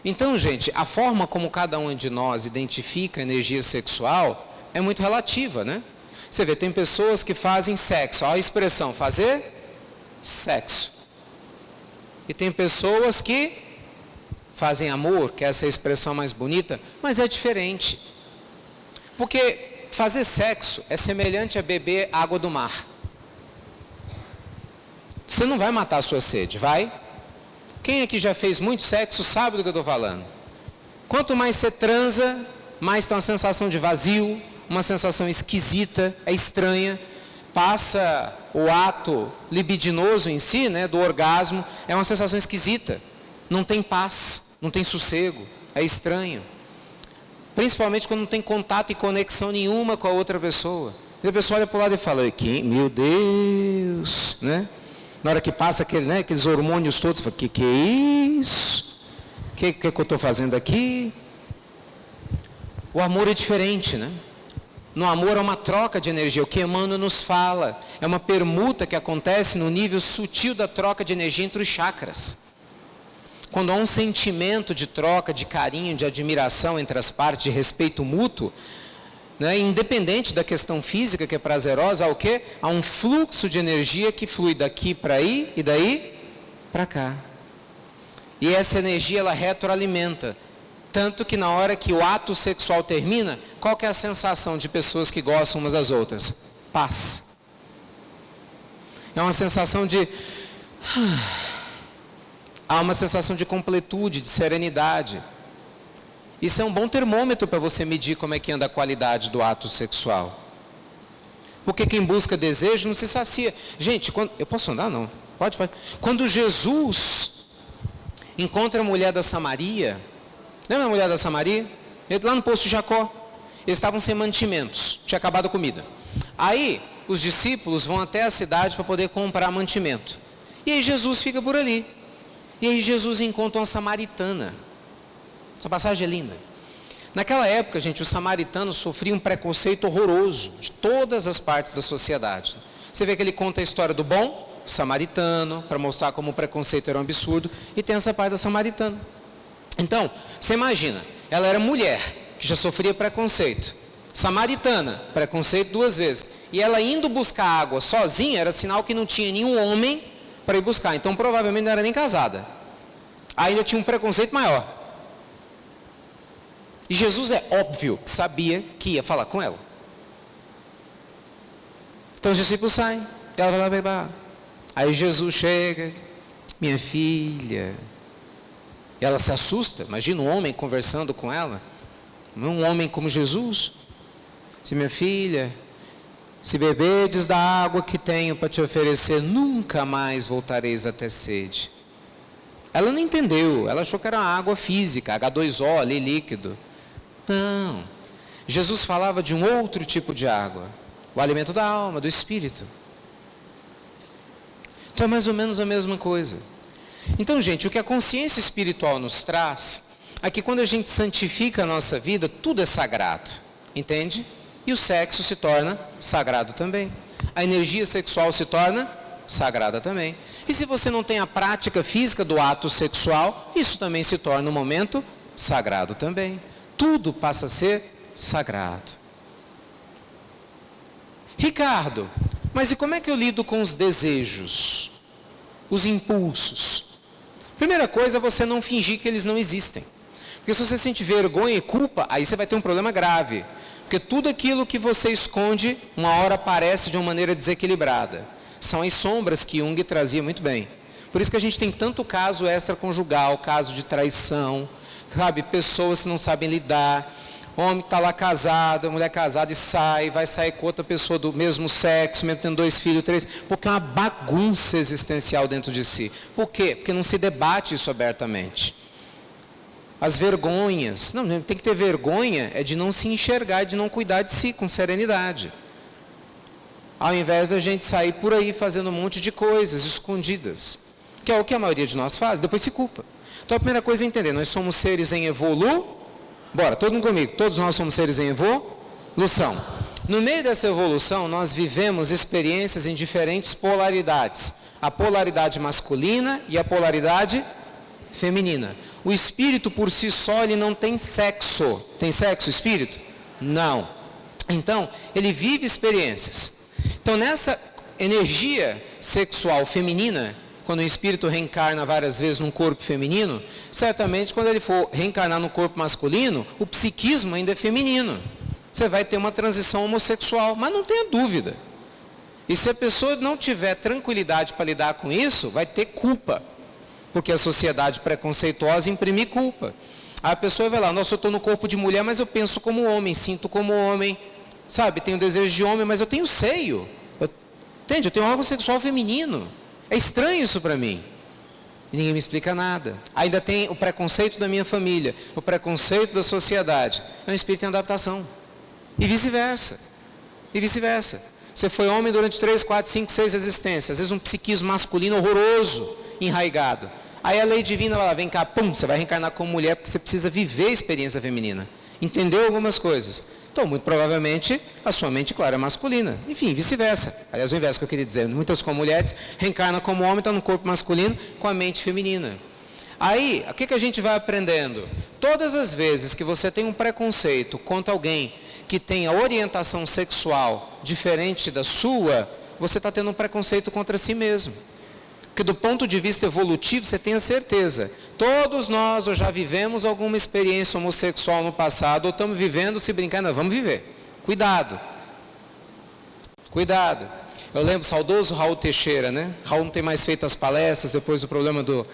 Então, gente, a forma como cada um de nós identifica a energia sexual é muito relativa, né? Você vê, tem pessoas que fazem sexo, olha a expressão, fazer sexo. E tem pessoas que fazem amor, que é essa expressão mais bonita, mas é diferente. Porque fazer sexo é semelhante a beber água do mar. Você não vai matar a sua sede, vai? Quem aqui já fez muito sexo sabe do que eu estou falando. Quanto mais você transa, mais tem uma sensação de vazio, uma sensação esquisita, é estranha. Passa o ato libidinoso em si, né, do orgasmo, é uma sensação esquisita. Não tem paz, não tem sossego, é estranho. Principalmente quando não tem contato e conexão nenhuma com a outra pessoa. E a pessoa olha para o lado e fala, meu Deus, né? Na hora que passa aqueles hormônios todos, fala, que é isso? O que eu estou fazendo aqui? O amor é diferente, né? No amor é uma troca de energia, o que Emmanuel nos fala, é uma permuta que acontece no nível sutil da troca de energia entre os chakras. quando há um sentimento de troca, de carinho, de admiração entre as partes, de respeito mútuo, né, independente da questão física que é prazerosa, há o quê? Há um fluxo de energia que flui daqui para aí e daí para cá. E essa energia ela retroalimenta. Tanto que na hora que o ato sexual termina, qual que é a sensação de pessoas que gostam umas das outras? Paz. É uma sensação de... Há uma sensação de completude, de serenidade. Isso é um bom termômetro para você medir como é que anda a qualidade do ato sexual. Porque quem busca desejo não se sacia. Gente, eu posso andar? Não. Pode. Quando Jesus encontra a mulher da Samaria, lembra a mulher da Samaria? Lá no poço de Jacó. Eles estavam sem mantimentos, tinha acabado a comida. Aí, os discípulos vão até a cidade para poder comprar mantimento. E aí Jesus fica por ali. E aí Jesus encontra uma samaritana. Essa passagem é linda. Naquela época, gente, os samaritanos sofriam um preconceito horroroso de todas as partes da sociedade. Você vê que ele conta a história do bom samaritano, para mostrar como o preconceito era um absurdo, e tem essa parte da samaritana. Então, você imagina, ela era mulher, que já sofria preconceito. Samaritana, preconceito 2 vezes. E ela indo buscar água sozinha, era sinal que não tinha nenhum homem para ir buscar. Então, provavelmente não era nem casada. Ainda tinha um preconceito maior. E Jesus é óbvio que sabia que ia falar com ela. Então os discípulos saem, ela vai lá beber água. Aí Jesus chega, minha filha. E ela se assusta, imagina um homem conversando com ela. Um homem como Jesus. Se minha filha, se bebedes da água que tenho para te oferecer, nunca mais voltareis a ter sede. Ela não entendeu, ela achou que era uma água física, H2O ali líquido. Não, Jesus falava de um outro tipo de água, o alimento da alma, do espírito. Então é mais ou menos a mesma coisa. Então, gente, o que a consciência espiritual nos traz é que quando a gente santifica a nossa vida, tudo é sagrado, entende? E o sexo se torna sagrado também. A energia sexual se torna sagrada também. E se você não tem a prática física do ato sexual, isso também se torna um momento sagrado também. Tudo passa a ser sagrado. Ricardo, mas e como é que eu lido com os desejos? Os impulsos? Primeira coisa é você não fingir que eles não existem. Porque se você sente vergonha e culpa, aí você vai ter um problema grave. Porque tudo aquilo que você esconde, uma hora aparece de uma maneira desequilibrada. São as sombras que Jung trazia muito bem. Por isso que a gente tem tanto caso extraconjugal, caso de traição, sabe, pessoas que não sabem lidar, homem que está lá casado, mulher casada e vai sair com outra pessoa do mesmo sexo, mesmo tendo 2 filhos, 3, porque é uma bagunça existencial dentro de si. Por quê? Porque não se debate isso abertamente. As vergonhas, não, tem que ter vergonha, é de não se enxergar, de não cuidar de si com serenidade. Ao invés da gente sair por aí fazendo um monte de coisas escondidas, que é o que a maioria de nós faz, depois se culpa. Então a primeira coisa é entender, nós somos seres em bora, todo mundo comigo, todos nós somos seres em evolução. No meio dessa evolução, nós vivemos experiências em diferentes polaridades. A polaridade masculina e a polaridade feminina. O espírito por si só, ele não tem sexo. Tem sexo o espírito? Não. Então, ele vive experiências. Então, nessa energia sexual feminina, quando o espírito reencarna várias vezes num corpo feminino, certamente quando ele for reencarnar no corpo masculino, o psiquismo ainda é feminino. Você vai ter uma transição homossexual, mas não tenha dúvida. E se a pessoa não tiver tranquilidade para lidar com isso, vai ter culpa. Porque a sociedade preconceituosa imprime culpa. A pessoa vai lá, nossa, eu estou no corpo de mulher, mas eu penso como homem, sinto como homem, sabe, tenho desejo de homem, mas eu tenho seio. Entende? Eu tenho órgão sexual feminino. É estranho isso para mim. E ninguém me explica nada. Ainda tem o preconceito da minha família, o preconceito da sociedade. É um espírito em adaptação. E vice-versa. E vice-versa. Você foi homem durante 3, 4, 5, 6 existências. Às vezes um psiquismo masculino horroroso, enraigado. Aí a lei divina vai lá, vem cá, pum, você vai reencarnar como mulher porque você precisa viver a experiência feminina. Entendeu algumas coisas. Então, muito provavelmente, a sua mente, claro, é masculina. Enfim, vice-versa. Aliás, o inverso que eu queria dizer. Muitas como mulheres reencarnam como homem, estão no corpo masculino com a mente feminina. Aí, o que a gente vai aprendendo? Todas as vezes que você tem um preconceito contra alguém que tem a orientação sexual diferente da sua, você está tendo um preconceito contra si mesmo. Porque do ponto de vista evolutivo, você tenha certeza, todos nós ou já vivemos alguma experiência homossexual no passado, ou estamos vivendo, se brincar, nós vamos viver. Cuidado. Cuidado. Eu lembro, saudoso Raul Teixeira, né? Raul não tem mais feito as palestras, depois do problema do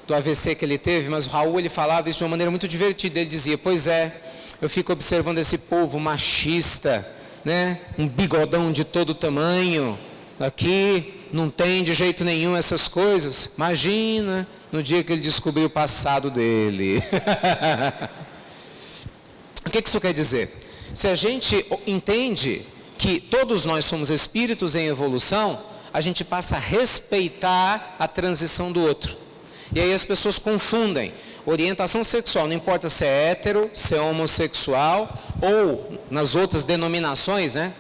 AVC que ele teve, mas o Raul, ele falava isso de uma maneira muito divertida. Ele dizia, pois é, eu fico observando esse povo machista, né? Um bigodão de todo tamanho, aqui, não tem de jeito nenhum essas coisas. Imagina no dia que ele descobriu o passado dele. O que isso quer dizer? Se a gente entende que todos nós somos espíritos em evolução, a gente passa a respeitar a transição do outro. E aí as pessoas confundem. Orientação sexual, não importa se é hétero, se é homossexual, ou nas outras denominações, né,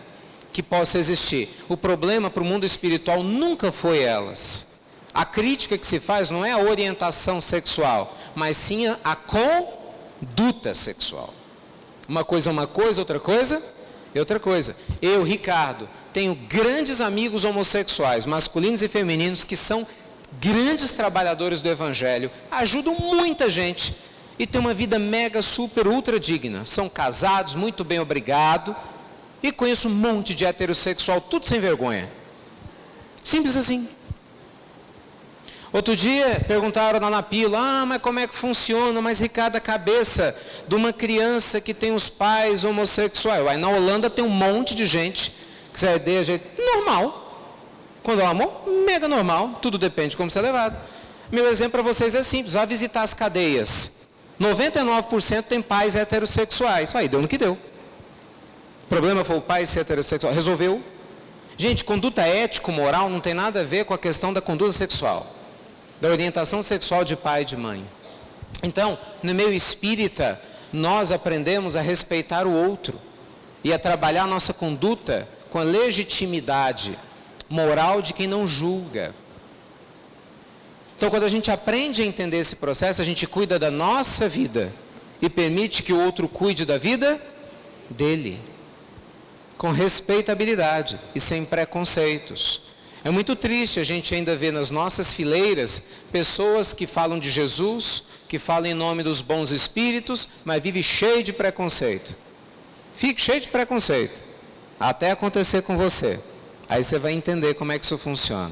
que possa existir. O problema para o mundo espiritual nunca foi elas. A crítica que se faz não é a orientação sexual, mas sim a conduta sexual. Uma coisa é uma coisa, outra coisa é outra coisa. Eu, Ricardo, tenho grandes amigos homossexuais, masculinos e femininos, que são grandes trabalhadores do Evangelho, ajudam muita gente e têm uma vida mega, super, ultra digna. São casados, muito bem, obrigado. E conheço um monte de heterossexual, tudo sem vergonha. Simples assim. Outro dia, perguntaram lá na pílula, mas como é que funciona? Mas, Ricardo, a cabeça de uma criança que tem os pais homossexuais. Uai, na Holanda tem um monte de gente que sai de jeito normal. Quando é um amor, mega normal. Tudo depende de como você é levado. Meu exemplo para vocês é simples. Vá visitar as cadeias. 99% tem pais heterossexuais. Aí, deu no que deu. O problema foi o pai ser heterossexual. Resolveu. Gente, conduta ético-moral não tem nada a ver com a questão da conduta sexual, da orientação sexual de pai e de mãe. Então, no meio espírita, nós aprendemos a respeitar o outro e a trabalhar a nossa conduta com a legitimidade moral de quem não julga. Então, quando a gente aprende a entender esse processo, a gente cuida da nossa vida e permite que o outro cuide da vida dele, com respeitabilidade e sem preconceitos. É muito triste a gente ainda ver nas nossas fileiras pessoas que falam de Jesus, que falam em nome dos bons espíritos, mas vivem cheio de preconceito. Fique cheio de preconceito, até acontecer com você. Aí você vai entender como é que isso funciona.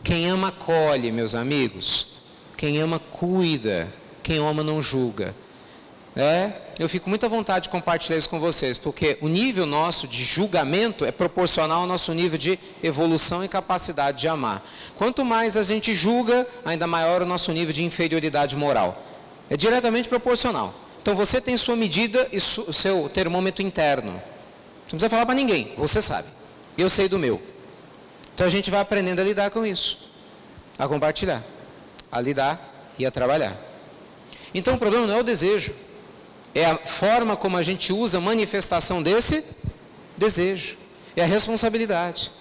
Quem ama acolhe, meus amigos. Quem ama cuida. Quem ama não julga. Eu fico muito à vontade de compartilhar isso com vocês, porque o nível nosso de julgamento é proporcional ao nosso nível de evolução e capacidade de amar. Quanto mais a gente julga, ainda maior o nosso nível de inferioridade moral. É diretamente proporcional. Então você tem sua medida e o seu termômetro interno. Não precisa falar para ninguém, você sabe. Eu sei do meu. Então a gente vai aprendendo a lidar com isso, a compartilhar, a lidar e a trabalhar. Então o problema não é o desejo, é a forma como a gente usa a manifestação desse desejo, é a responsabilidade.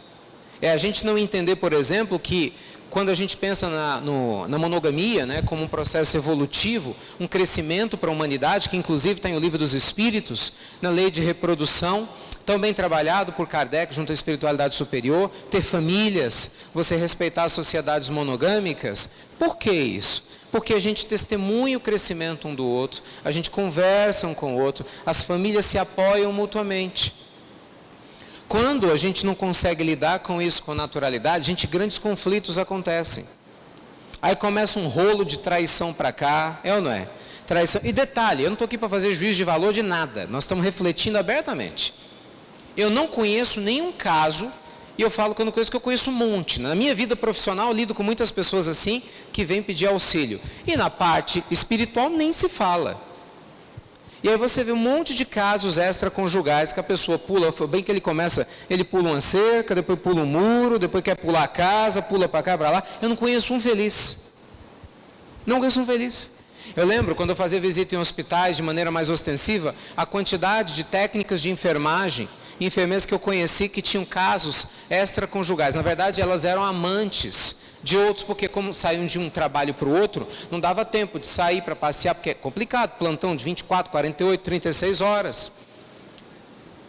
É a gente não entender, por exemplo, que quando a gente pensa na monogamia, né, como um processo evolutivo, um crescimento para a humanidade, que inclusive está em O Livro dos Espíritos, na lei de reprodução, tão bem trabalhado por Kardec junto à espiritualidade superior, ter famílias, você respeitar as sociedades monogâmicas. Por que isso? Porque a gente testemunha o crescimento um do outro, a gente conversa um com o outro, as famílias se apoiam mutuamente. Quando a gente não consegue lidar com isso com naturalidade, grandes conflitos acontecem. Aí começa um rolo de traição para cá, é ou não é? Traição. E detalhe, eu não estou aqui para fazer juízo de valor de nada, nós estamos refletindo abertamente. Eu não conheço nenhum caso, e eu falo que eu não conheço, que eu conheço um monte. Na minha vida profissional, eu lido com muitas pessoas assim, que vêm pedir auxílio. E na parte espiritual, nem se fala. E aí você vê um monte de casos extraconjugais que a pessoa pula, foi bem que ele pula uma cerca, depois pula um muro, depois quer pular a casa, pula para cá, para lá. Eu não conheço um feliz. Não conheço um feliz. Eu lembro, quando eu fazia visita em hospitais de maneira mais ostensiva, a quantidade de técnicas de enfermagem enfermeiras que eu conheci que tinham casos extraconjugais. Na verdade, elas eram amantes de outros, porque como saíam de um trabalho para o outro, não dava tempo de sair para passear, porque é complicado, plantão de 24, 48, 36 horas.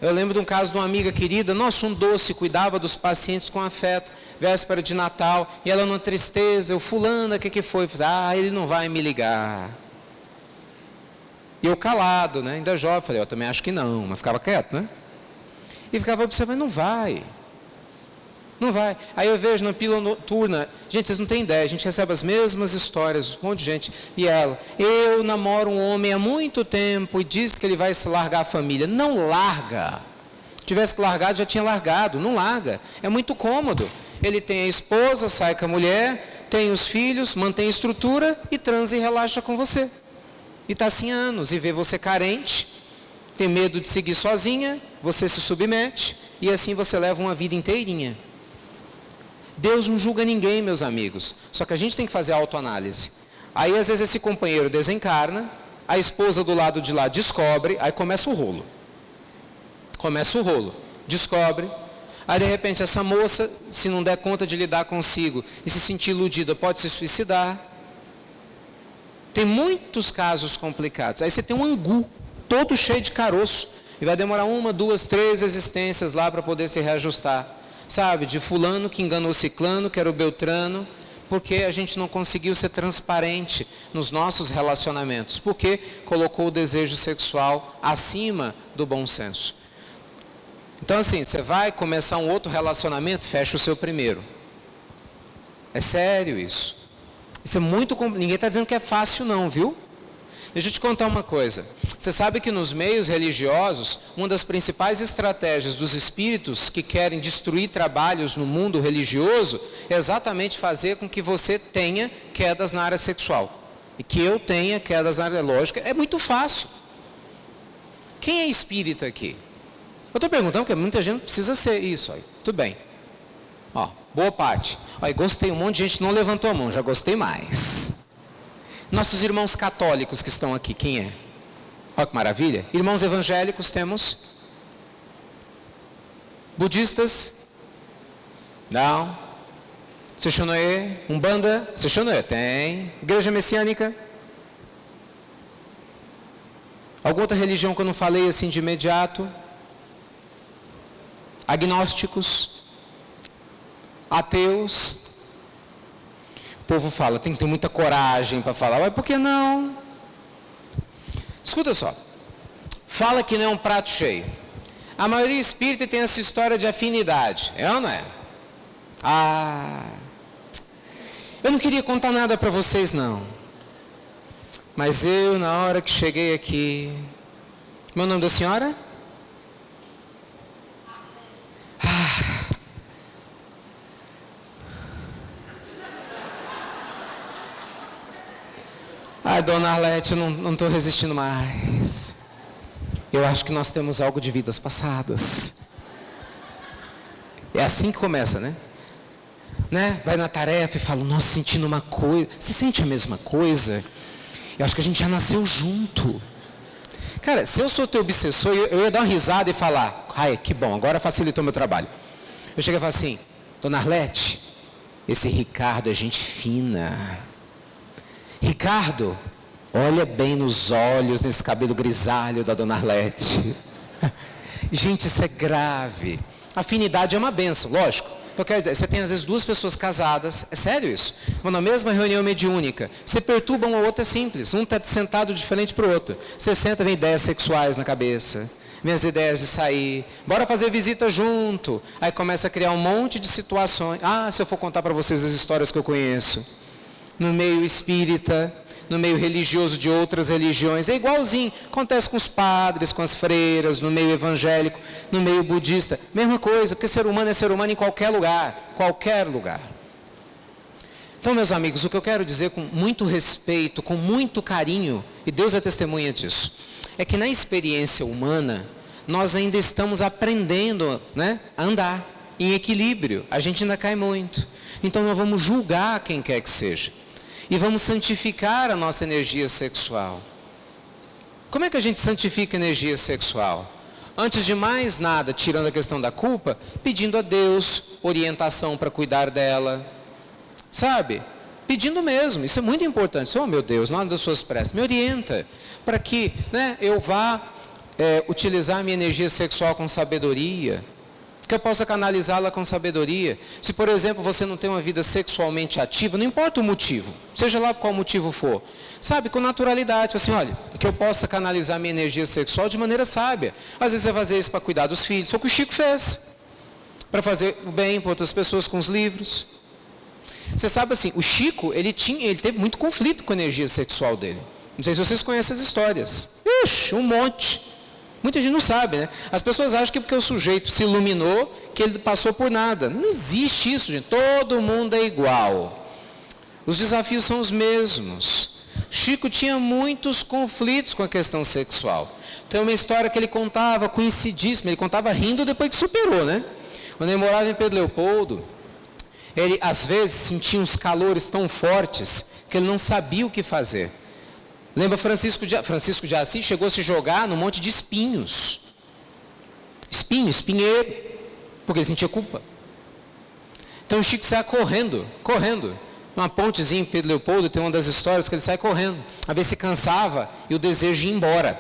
Eu lembro de um caso de uma amiga querida, nossa, um doce, cuidava dos pacientes com afeto, véspera de Natal, e ela numa tristeza, fulana, o que foi? Ele não vai me ligar. E eu calado, né? Ainda jovem, falei, eu também acho que não, mas ficava quieto, né? E ficava observando, não vai. Não vai. Aí eu vejo na pílula noturna, gente, vocês não têm ideia, a gente recebe as mesmas histórias, um monte de gente. E ela, eu namoro um homem há muito tempo e diz que ele vai se largar a família. Não larga. Se tivesse que largar, já tinha largado. Não larga. É muito cômodo. Ele tem a esposa, sai com a mulher, tem os filhos, mantém a estrutura e transa e relaxa com você. E está assim há anos, e vê você carente, tem medo de seguir sozinha, você se submete, e assim você leva uma vida inteirinha. Deus não julga ninguém, meus amigos, só que a gente tem que fazer autoanálise. Aí às vezes esse companheiro desencarna, a esposa do lado de lá descobre, aí começa o rolo. Descobre, aí de repente essa moça, se não der conta de lidar consigo e se sentir iludida, pode se suicidar. Tem muitos casos complicados. Aí você tem um angu, todo cheio de caroço. E vai demorar 1, 2, 3 existências lá para poder se reajustar. Sabe, de fulano que enganou ciclano, que era o beltrano. Porque a gente não conseguiu ser transparente nos nossos relacionamentos. Porque colocou o desejo sexual acima do bom senso. Então assim, você vai começar um outro relacionamento, fecha o seu primeiro. É sério isso. Isso é muito complicado. Ninguém está dizendo que é fácil não, viu? Deixa eu te contar uma coisa. Você sabe que nos meios religiosos, uma das principais estratégias dos espíritos que querem destruir trabalhos no mundo religioso é exatamente fazer com que você tenha quedas na área sexual. E que eu tenha quedas na área lógica. É muito fácil. Quem é espírita aqui? Eu estou perguntando porque muita gente precisa ser isso. Aí. Tudo bem. Ó, boa parte. Olha, gostei, um monte de gente não levantou a mão, já gostei mais. Nossos irmãos católicos que estão aqui, quem é? Olha que maravilha. Irmãos evangélicos temos? Budistas? Não. Sechonoe? Umbanda? Sechonoe? Tem. Igreja messiânica? Alguma outra religião que eu não falei assim de imediato? Agnósticos? Ateus, o povo fala, tem que ter muita coragem para falar, mas por que não? Escuta só, fala que não é um prato cheio. A maioria espírita tem essa história de afinidade, é ou não é? Eu não queria contar nada para vocês não, mas eu na hora que cheguei aqui, meu nome da senhora? Ai, dona Arlete, eu não estou resistindo mais. Eu acho que nós temos algo de vidas passadas. É assim que começa, né? Vai na tarefa e fala, nossa, sentindo uma coisa. Você sente a mesma coisa? Eu acho que a gente já nasceu junto. Cara, se eu sou teu obsessor, eu ia dar uma risada e falar, ai, que bom, agora facilitou meu trabalho. Eu cheguei e falo assim, dona Arlete, esse Ricardo é gente fina. Ricardo, olha bem nos olhos, nesse cabelo grisalho da dona Arlete. Gente, isso é grave. Afinidade é uma benção, lógico. Então, quer dizer, você tem às vezes 2 pessoas casadas, é sério isso? Mas na mesma reunião mediúnica, você perturba um ou outro, é simples. Um está sentado diferente para o outro. Você senta, vem ideias sexuais na cabeça. Vem as ideias de sair. Bora fazer visita junto. Aí começa a criar um monte de situações. Se eu for contar para vocês as histórias que eu conheço. No meio espírita, no meio religioso de outras religiões, é igualzinho, acontece com os padres, com as freiras, no meio evangélico, no meio budista, mesma coisa, porque ser humano é ser humano em qualquer lugar, Então, meus amigos, o que eu quero dizer com muito respeito, com muito carinho, e Deus é testemunha disso, é que na experiência humana, nós ainda estamos aprendendo, a andar em equilíbrio, a gente ainda cai muito, então nós vamos julgar quem quer que seja. E vamos santificar a nossa energia sexual. Como é que a gente santifica a energia sexual? Antes de mais nada, tirando a questão da culpa, pedindo a Deus orientação para cuidar dela. Sabe? Pedindo mesmo, isso é muito importante. Oh, meu Deus, na hora das suas preces, me orienta para que, né, eu vá utilizar a minha energia sexual com sabedoria, que eu possa canalizá-la com sabedoria. Se, por exemplo, você não tem uma vida sexualmente ativa, não importa o motivo, seja lá qual motivo for, sabe, com naturalidade, assim, olha, que eu possa canalizar minha energia sexual de maneira sábia. Às vezes é fazer isso para cuidar dos filhos, foi o que o Chico fez, para fazer o bem para outras pessoas com os livros. Você sabe assim, o Chico, ele teve muito conflito com a energia sexual dele. Não sei se vocês conhecem as histórias. Ixi, um monte. Muita gente não sabe, né? As pessoas acham que porque o sujeito se iluminou, que ele passou por nada. Não existe isso, gente. Todo mundo é igual. Os desafios são os mesmos. Chico tinha muitos conflitos com a questão sexual. Tem uma história que ele contava conhecidíssima, ele contava rindo depois que superou, né? Quando ele morava em Pedro Leopoldo, ele às vezes sentia uns calores tão fortes que ele não sabia o que fazer. Lembra Francisco de Assis chegou a se jogar num monte de espinhos. Espinheiro, porque ele sentia culpa. Então o Chico saia correndo. Uma pontezinha em Pedro Leopoldo, tem uma das histórias que ele sai correndo, a ver se cansava e o desejo de ir embora.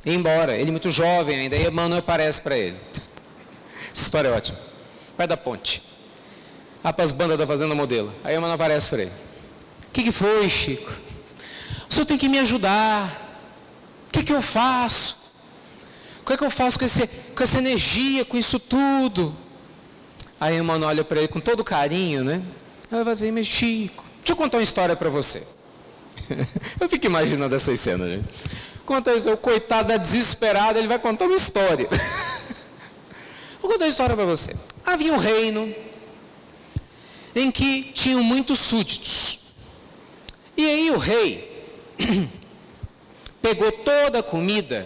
Ele muito jovem ainda, aí Emmanuel aparece para ele. Essa história é ótima. Vai da ponte. Para as bandas da Fazenda Modelo. Aí Emmanuel aparece para ele. O que foi, Chico? O senhor tem que me ajudar. O que eu faço? O que eu faço com essa energia, com isso tudo? Aí Emmanuel olha para ele com todo carinho, né? Ela vai dizer, mas Chico, deixa eu contar uma história para você. Eu fico imaginando essas cenas, gente. Conta isso, o coitado da desesperada, ele vai contar uma história. Vou contar uma história para você. Havia um reino em que tinham muitos súditos. E aí o rei pegou toda a comida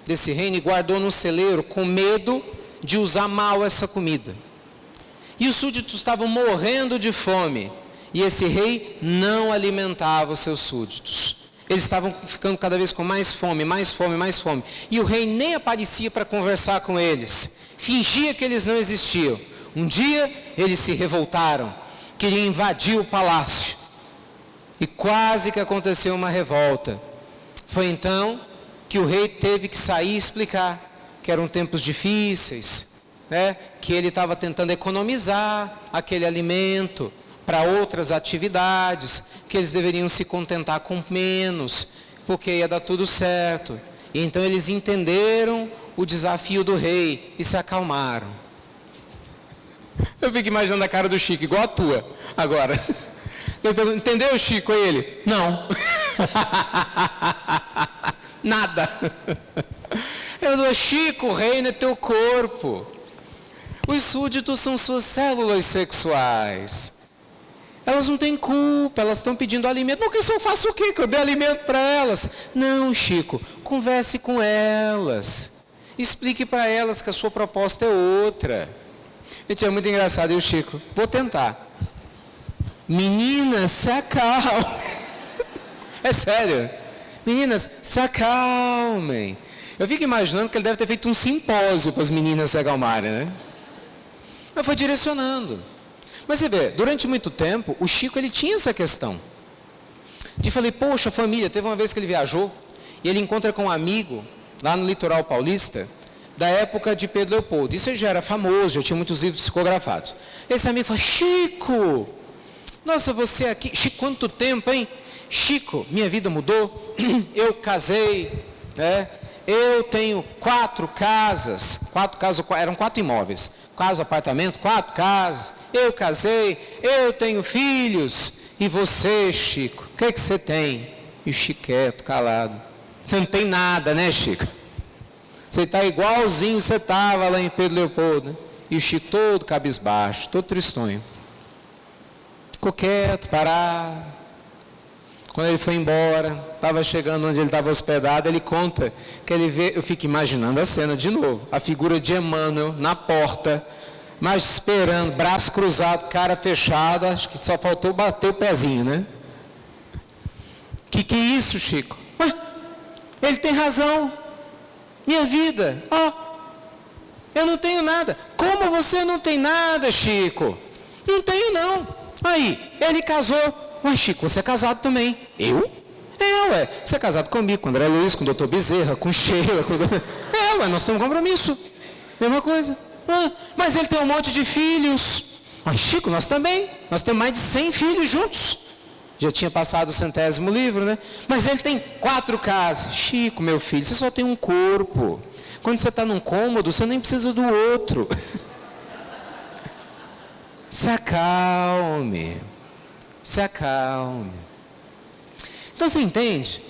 desse reino e guardou no celeiro com medo de usar mal essa comida. E os súditos estavam morrendo de fome. E esse rei não alimentava os seus súditos. Eles estavam ficando cada vez com mais fome. E o rei nem aparecia para conversar com eles. Fingia que eles não existiam. Um dia eles se revoltaram. Queriam invadir o palácio. E quase que aconteceu uma revolta. Foi então que o rei teve que sair e explicar que eram tempos difíceis, né? Que ele estava tentando economizar aquele alimento para outras atividades, que eles deveriam se contentar com menos, porque ia dar tudo certo. E então eles entenderam o desafio do rei e se acalmaram. Eu fico imaginando a cara do Chico, igual a tua, agora. Eu pergunto, entendeu, Chico? Aí ele, não. Nada. Eu dou, Chico, o reino é teu corpo. Os súditos são suas células sexuais. Elas não têm culpa, elas estão pedindo alimento. Não, que se eu faço o quê? Que eu dê alimento para elas? Não, Chico, converse com elas. Explique para elas que a sua proposta é outra. Gente, é muito engraçado, e o Chico, vou tentar. Meninas, se acalmem. É sério. Meninas, se acalmem. Eu fico imaginando que ele deve ter feito um simpósio para as meninas se acalmarem, né? Mas foi direcionando. Mas você vê, durante muito tempo, o Chico ele tinha essa questão. De falei, poxa, família, teve uma vez que ele viajou, e ele encontra com um amigo, lá no litoral paulista, da época de Pedro Leopoldo. Isso já era famoso, já tinha muitos livros psicografados. Esse amigo falou, Chico, nossa, você aqui, Chico, quanto tempo, hein? Chico, minha vida mudou, eu casei, né? Eu tenho 4 casas, eram 4 imóveis, casa, apartamento, 4 casas, eu casei, eu tenho filhos, e você, Chico, o que é que você tem? E o Chico quieto, calado, você não tem nada, né, Chico? Você está igualzinho você estava lá em Pedro Leopoldo, né? E o Chico todo cabisbaixo, todo tristonho, ficou quieto, parado. Quando ele foi embora, estava chegando onde ele estava hospedado, ele conta que ele vê, eu fico imaginando a cena de novo, a figura de Emmanuel na porta, mas esperando, braço cruzado, cara fechada, acho que só faltou bater o pezinho, né? Que é isso, Chico? Ué, ele tem razão. Minha vida, eu não tenho nada. Como você não tem nada, Chico? Não tenho não. Aí, ele casou. Ué, Chico, você é casado também. Eu? Você é casado comigo, com o André Luiz, com o Dr. Bezerra, com Sheila. Nós temos compromisso. Mesma coisa. Mas ele tem um monte de filhos. Chico, nós também. Nós temos mais de 100 filhos juntos. Já tinha passado o 100º livro, né? Mas ele tem 4 casas. Chico, meu filho, você só tem um corpo. Quando você está num cômodo, você nem precisa do outro. Se acalme. Se acalme. Então você entende?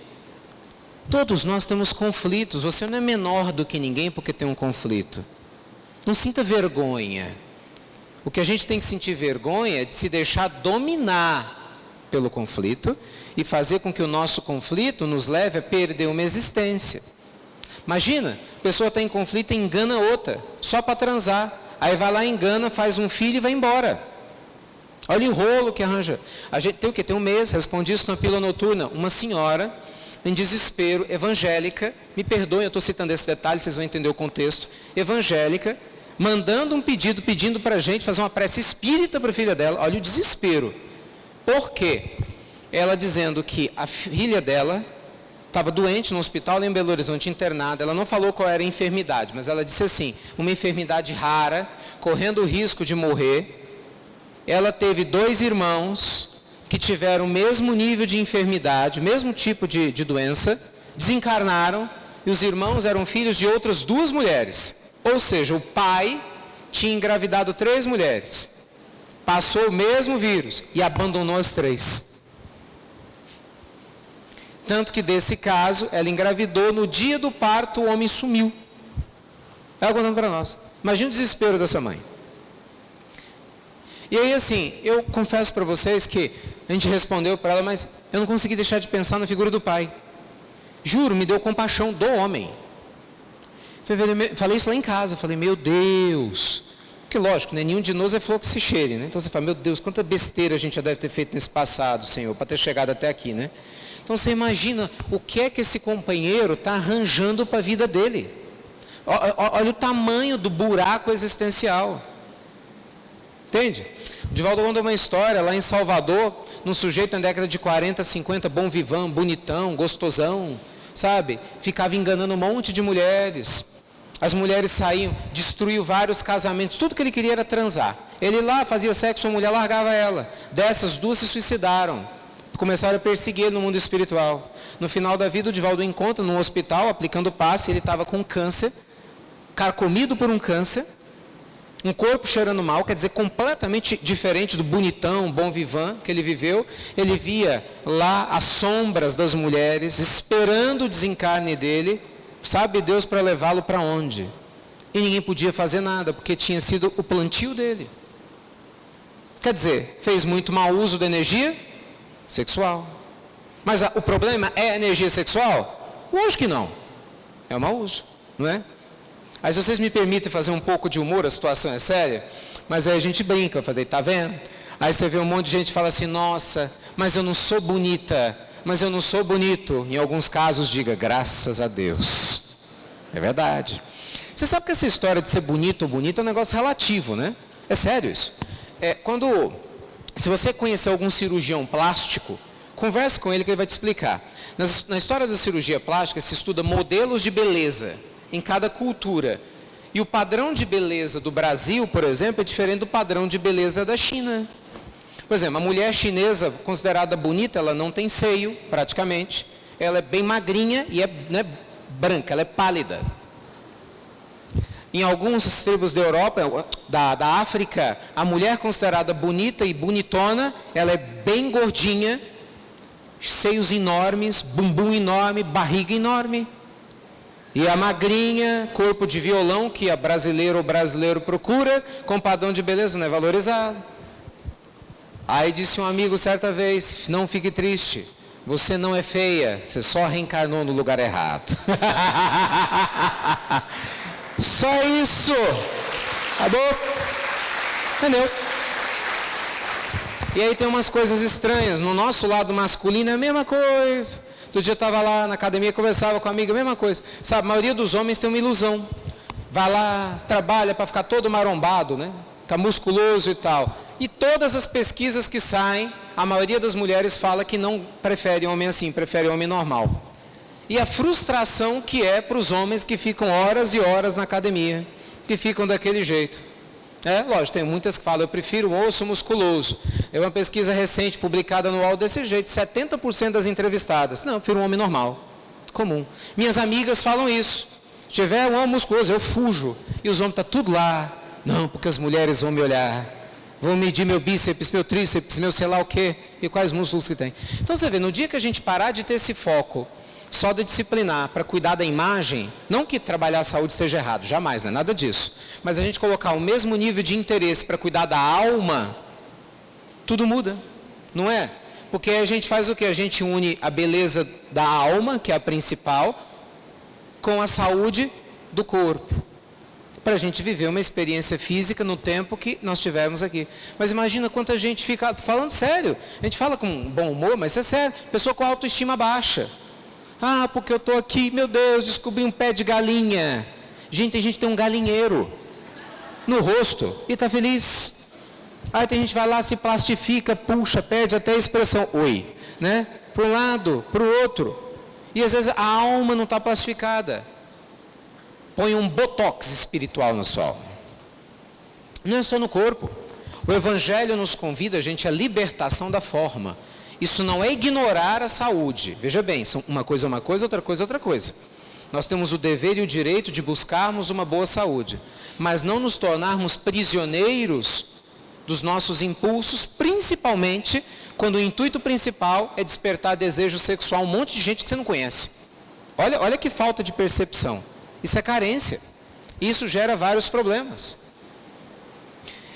Todos nós temos conflitos. Você não é menor do que ninguém porque tem um conflito. Não sinta vergonha. O que a gente tem que sentir vergonha é de se deixar dominar pelo conflito e fazer com que o nosso conflito nos leve a perder uma existência. Imagina, a pessoa está em conflito e engana outra, só para transar. Aí vai lá, engana, faz um filho e vai embora. Olha o rolo que arranja. A gente tem o quê? Tem um mês, respondi isso na pílula noturna. Uma senhora, em desespero, evangélica, me perdoem, eu estou citando esse detalhe, vocês vão entender o contexto, evangélica, mandando um pedido, pedindo para a gente fazer uma prece espírita para a filha dela. Olha o desespero. Por quê? Ela dizendo que a filha dela estava doente no hospital em Belo Horizonte, internada. Ela não falou qual era a enfermidade, mas ela disse assim, uma enfermidade rara, correndo o risco de morrer. Ela teve 2 irmãos que tiveram o mesmo nível de enfermidade, o mesmo tipo de doença, desencarnaram, e os irmãos eram filhos de outras 2 mulheres. Ou seja, o pai tinha engravidado 3 mulheres. Passou o mesmo vírus e abandonou as 3. Tanto que desse caso, ela engravidou, no dia do parto o homem sumiu. É algo não para nós. Imagina o desespero dessa mãe. E aí assim, eu confesso para vocês que a gente respondeu para ela, mas eu não consegui deixar de pensar na figura do pai. Juro, me deu compaixão do homem. Falei isso lá em casa, falei, meu Deus... Porque lógico, né? Nenhum de nós é flor que se cheire, né? Então você fala, meu Deus, quanta besteira a gente já deve ter feito nesse passado, Senhor, para ter chegado até aqui, né? Então você imagina o que é que esse companheiro está arranjando para a vida dele. Olha o tamanho do buraco existencial. Entende? O Divaldo contou uma história lá em Salvador, num sujeito na década de 40, 50, bom vivão, bonitão, gostosão, sabe? Ficava enganando um monte de mulheres. As mulheres saíam, destruiu vários casamentos, tudo que ele queria era transar. Ele lá fazia sexo, a mulher largava ela. Dessas 2 se suicidaram. Começaram a perseguir ele no mundo espiritual. No final da vida, o Divaldo encontra num hospital, aplicando passe, ele estava com câncer, carcomido por um câncer, um corpo cheirando mal, quer dizer, completamente diferente do bonitão, bom vivant que ele viveu. Ele via lá as sombras das mulheres, esperando o desencarne dele, sabe Deus para levá-lo para onde? E ninguém podia fazer nada, porque tinha sido o plantio dele. Quer dizer, fez muito mau uso da energia sexual. Mas o problema é a energia sexual? Lógico que não. É o mau uso, não é? Aí se vocês me permitem fazer um pouco de humor, a situação é séria, mas aí a gente brinca, eu falei, tá vendo? Aí você vê um monte de gente que fala assim, nossa, mas eu não sou bonita, mas eu não sou bonito. Em alguns casos, diga, graças a Deus. É verdade. Você sabe que essa história de ser bonito ou bonita é um negócio relativo, né? É sério isso. Se você conhecer algum cirurgião plástico, converse com ele que ele vai te explicar. Na história da cirurgia plástica, se estuda modelos de beleza em cada cultura. E o padrão de beleza do Brasil, por exemplo, é diferente do padrão de beleza da China. Por exemplo, a mulher chinesa, considerada bonita, ela não tem seio, praticamente. Ela é bem magrinha e não é branca, ela é pálida. Em algumas tribos da Europa, da África, a mulher considerada bonita e bonitona, ela é bem gordinha, seios enormes, bumbum enorme, barriga enorme. E a magrinha, corpo de violão, que a brasileira ou brasileiro procura, com padrão de beleza não é valorizado. Aí disse um amigo certa vez, não fique triste, você não é feia, você só reencarnou no lugar errado. Só isso. Acabou? Entendeu? E aí tem umas coisas estranhas. No nosso lado masculino é a mesma coisa. Outro dia eu estava lá na academia, conversava com a amiga, mesma coisa. Sabe, a maioria dos homens tem uma ilusão. Vai lá, trabalha para ficar todo marombado, né? Ficar musculoso e tal. E todas as pesquisas que saem, a maioria das mulheres fala que não prefere homem assim, prefere homem normal. E a frustração que é para os homens que ficam horas e horas na academia, que ficam daquele jeito. Lógico, tem muitas que falam, eu prefiro um osso musculoso. É uma pesquisa recente, publicada no UOL desse jeito, 70% das entrevistadas, não, eu prefiro um homem normal, comum. Minhas amigas falam isso. Se tiver um homem musculoso, eu fujo. E os homens estão tudo lá. Não, porque as mulheres vão me olhar. Vão medir meu bíceps, meu tríceps, meu sei lá o quê. E quais músculos que tem. Então você vê, no dia que a gente parar de ter esse foco só de disciplinar para cuidar da imagem, não que trabalhar a saúde seja errado, jamais, não é nada disso. Mas a gente colocar o mesmo nível de interesse para cuidar da alma, tudo muda, não é? Porque a gente faz o quê? A gente une a beleza da alma, que é a principal, com a saúde do corpo. Para a gente viver uma experiência física no tempo que nós tivemos aqui. Mas imagina quanta gente fica, falando sério, a gente fala com bom humor, mas é sério, pessoa com autoestima baixa. Ah, porque eu estou aqui, meu Deus, descobri um pé de galinha. Gente, tem gente que tem um galinheiro no rosto e está feliz. Aí tem gente que vai lá, se plastifica, puxa, perde até a expressão, oi, né? Para um lado, para o outro. E às vezes a alma não está plastificada. Põe um botox espiritual na sua alma. Não é só no corpo. O Evangelho nos convida, gente, à libertação da forma. Isso não é ignorar a saúde. Veja bem, uma coisa é uma coisa, outra coisa é outra coisa. Nós temos o dever e o direito de buscarmos uma boa saúde, mas não nos tornarmos prisioneiros dos nossos impulsos, principalmente quando o intuito principal é despertar desejo sexual a um monte de gente que você não conhece. Olha que falta de percepção. Isso é carência. Isso gera vários problemas.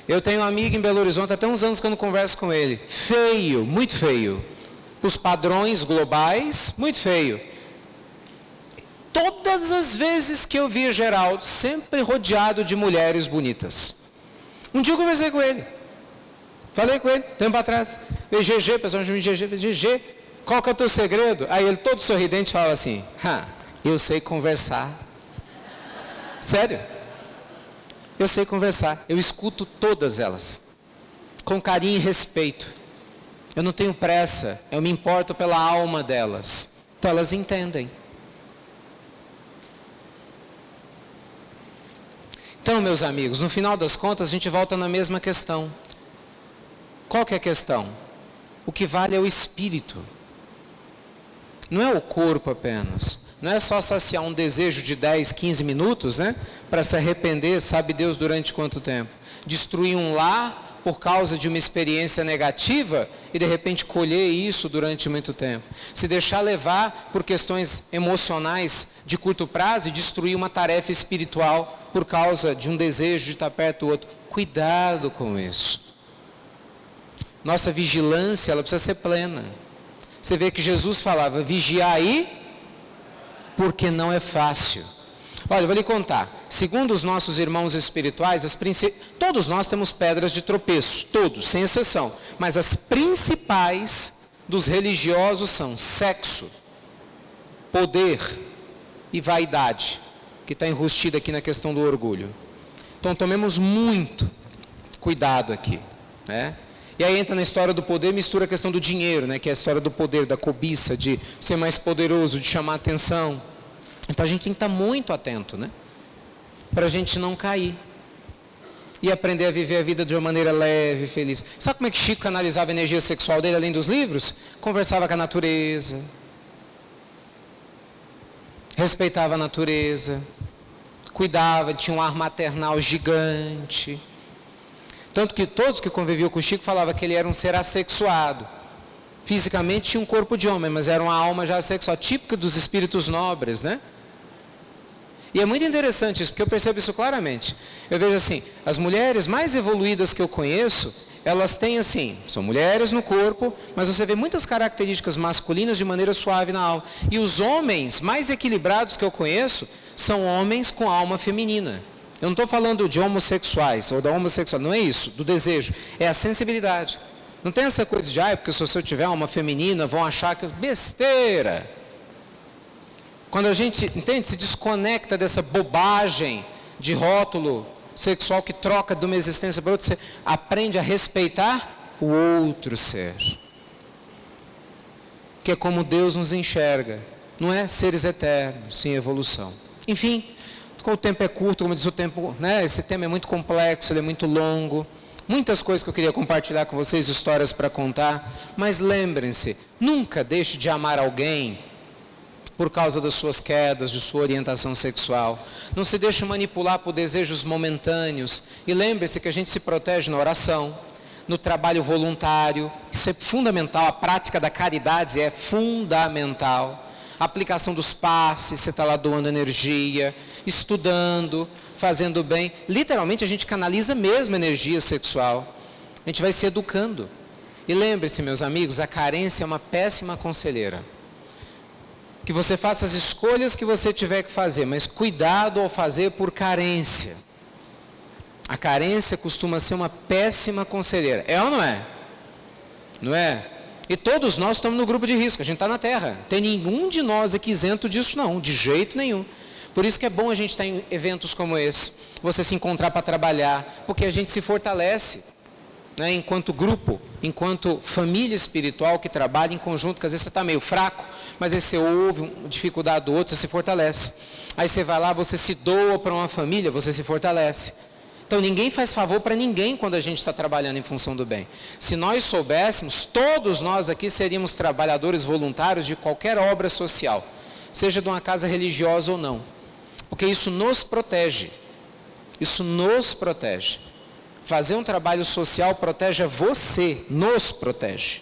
Eu tenho um amigo em Belo Horizonte, até uns anos que eu não converso com ele. Feio, muito feio. Os padrões globais, muito feio. Todas as vezes que eu via Geraldo, sempre rodeado de mulheres bonitas. Um dia eu conversei com ele. Falei com ele, tempo atrás. GG, pessoal chama de GG, qual que é o teu segredo? Aí ele todo sorridente fala assim, eu sei conversar. Sério? Eu sei conversar, eu escuto todas elas, com carinho e respeito. Eu não tenho pressa, eu me importo pela alma delas. Então elas entendem. Então, meus amigos, no final das contas a gente volta na mesma questão. Qual que é a questão? O que vale é o espírito. Não é o corpo apenas. Não é só saciar um desejo de 10, 15 minutos, né? Para se arrepender, sabe Deus durante quanto tempo. Destruir um lar por causa de uma experiência negativa e de repente colher isso durante muito tempo. Se deixar levar por questões emocionais de curto prazo e destruir uma tarefa espiritual por causa de um desejo de estar perto do outro. Cuidado com isso. Nossa vigilância, ela precisa ser plena. Você vê que Jesus falava, vigiai, porque não é fácil. Olha, eu vou lhe contar. Segundo os nossos irmãos espirituais, todos nós temos pedras de tropeço, todos, sem exceção. Mas as principais dos religiosos são sexo, poder e vaidade, que está enrustida aqui na questão do orgulho. Então tomemos muito cuidado aqui, né? E aí entra na história do poder, mistura a questão do dinheiro, né? Que é a história do poder, da cobiça, de ser mais poderoso, de chamar atenção. Então a gente tem que estar muito atento, né? Para a gente não cair. E aprender a viver a vida de uma maneira leve, feliz. Sabe como é que Chico canalizava a energia sexual dele, além dos livros? Conversava com a natureza. Respeitava a natureza. Cuidava, ele tinha um ar maternal gigante. Tanto que todos que conviviam com o Chico falavam que ele era um ser assexuado. Fisicamente tinha um corpo de homem, mas era uma alma já assexuada, típica dos espíritos nobres, né? E é muito interessante isso, porque eu percebo isso claramente. Eu vejo assim, as mulheres mais evoluídas que eu conheço, elas têm assim, são mulheres no corpo, mas você vê muitas características masculinas de maneira suave na alma. E os homens mais equilibrados que eu conheço, são homens com alma feminina. Eu não estou falando de homossexuais ou da homossexual, não é isso, do desejo, é a sensibilidade. Não tem essa coisa de, porque se eu tiver uma feminina, vão achar que besteira. Quando a gente, entende, se desconecta dessa bobagem de rótulo sexual que troca de uma existência para outra, você aprende a respeitar o outro ser. Que é como Deus nos enxerga. Não é seres eternos, sim evolução. Enfim, como o tempo é curto, como diz o tempo, né? Esse tema é muito complexo, ele é muito longo. Muitas coisas que eu queria compartilhar com vocês, histórias para contar. Mas lembrem-se, nunca deixe de amar alguém por causa das suas quedas, de sua orientação sexual. Não se deixe manipular por desejos momentâneos. E lembre-se que a gente se protege na oração, no trabalho voluntário. Isso é fundamental, a prática da caridade é fundamental. A aplicação dos passes, você está lá doando energia, estudando, fazendo bem. Literalmente a gente canaliza mesmo energia sexual. A gente vai se educando. E lembre-se, meus amigos, a carência é uma péssima conselheira. Que você faça as escolhas que você tiver que fazer, mas cuidado ao fazer por carência. A carência costuma ser uma péssima conselheira. É ou não é? Não é? E todos nós estamos no grupo de risco, a gente está na Terra. Tem nenhum de nós aqui isento disso não, de jeito nenhum. Por isso que é bom a gente estar em eventos como esse, você se encontrar para trabalhar, porque a gente se fortalece, né, enquanto grupo, enquanto família espiritual que trabalha em conjunto, que às vezes você está meio fraco, mas aí você ouve uma dificuldade do outro, você se fortalece. Aí você vai lá, você se doa para uma família, você se fortalece. Então ninguém faz favor para ninguém quando a gente está trabalhando em função do bem. Se nós soubéssemos, todos nós aqui seríamos trabalhadores voluntários de qualquer obra social, seja de uma casa religiosa ou não. Porque isso nos protege. Isso nos protege. Fazer um trabalho social protege a você, nos protege.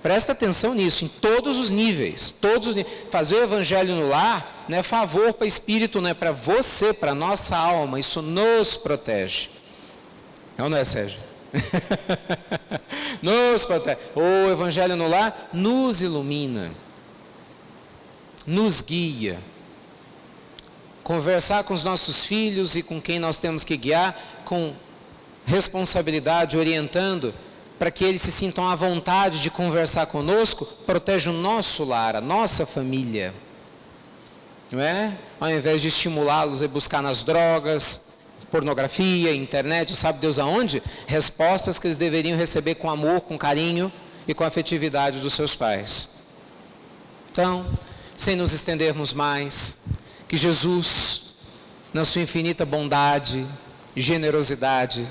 Presta atenção nisso, em todos os níveis. Fazer o evangelho no lar não é favor para espírito, não é para você, para a nossa alma. Isso nos protege. Não, não é, Sérgio? Nos protege. O evangelho no lar nos ilumina, nos guia. Conversar com os nossos filhos e com quem nós temos que guiar, com responsabilidade, orientando, para que eles se sintam à vontade de conversar conosco, protege o nosso lar, a nossa família. Não é? Ao invés de estimulá-los a buscar nas drogas, pornografia, internet, sabe Deus aonde? Respostas que eles deveriam receber com amor, com carinho e com afetividade dos seus pais. Então, sem nos estendermos mais, que Jesus, na sua infinita bondade e generosidade,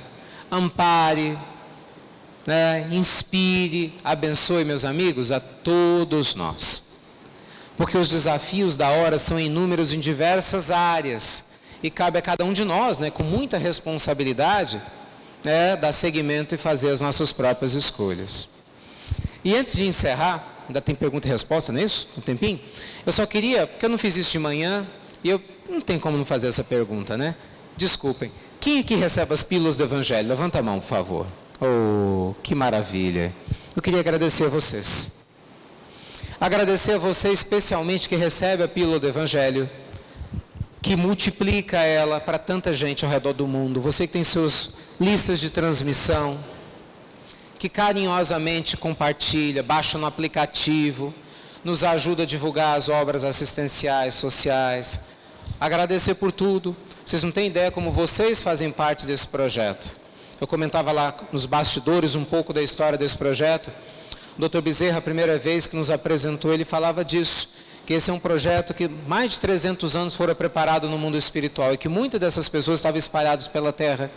ampare, inspire, abençoe, meus amigos, a todos nós. Porque os desafios da hora são inúmeros em diversas áreas. E cabe a cada um de nós, com muita responsabilidade, dar seguimento e fazer as nossas próprias escolhas. E antes de encerrar, ainda tem pergunta e resposta, não é isso? Um tempinho? Eu só queria, porque eu não fiz isso de manhã, e eu não tem como não fazer essa pergunta, né? Desculpem. Quem aqui recebe as pílulas do Evangelho? Levanta a mão, por favor. Oh, que maravilha. Eu queria agradecer a vocês. Agradecer a você especialmente que recebe a pílula do Evangelho, que multiplica ela para tanta gente ao redor do mundo. Você que tem suas listas de transmissão, que carinhosamente compartilha, baixa no aplicativo, nos ajuda a divulgar as obras assistenciais, sociais. Agradecer por tudo. Vocês não têm ideia como vocês fazem parte desse projeto. Eu comentava lá nos bastidores um pouco da história desse projeto. O Dr. Bezerra, a primeira vez que nos apresentou, ele falava disso, que esse é um projeto que mais de 300 anos fora preparado no mundo espiritual e que muitas dessas pessoas estavam espalhadas pela terra.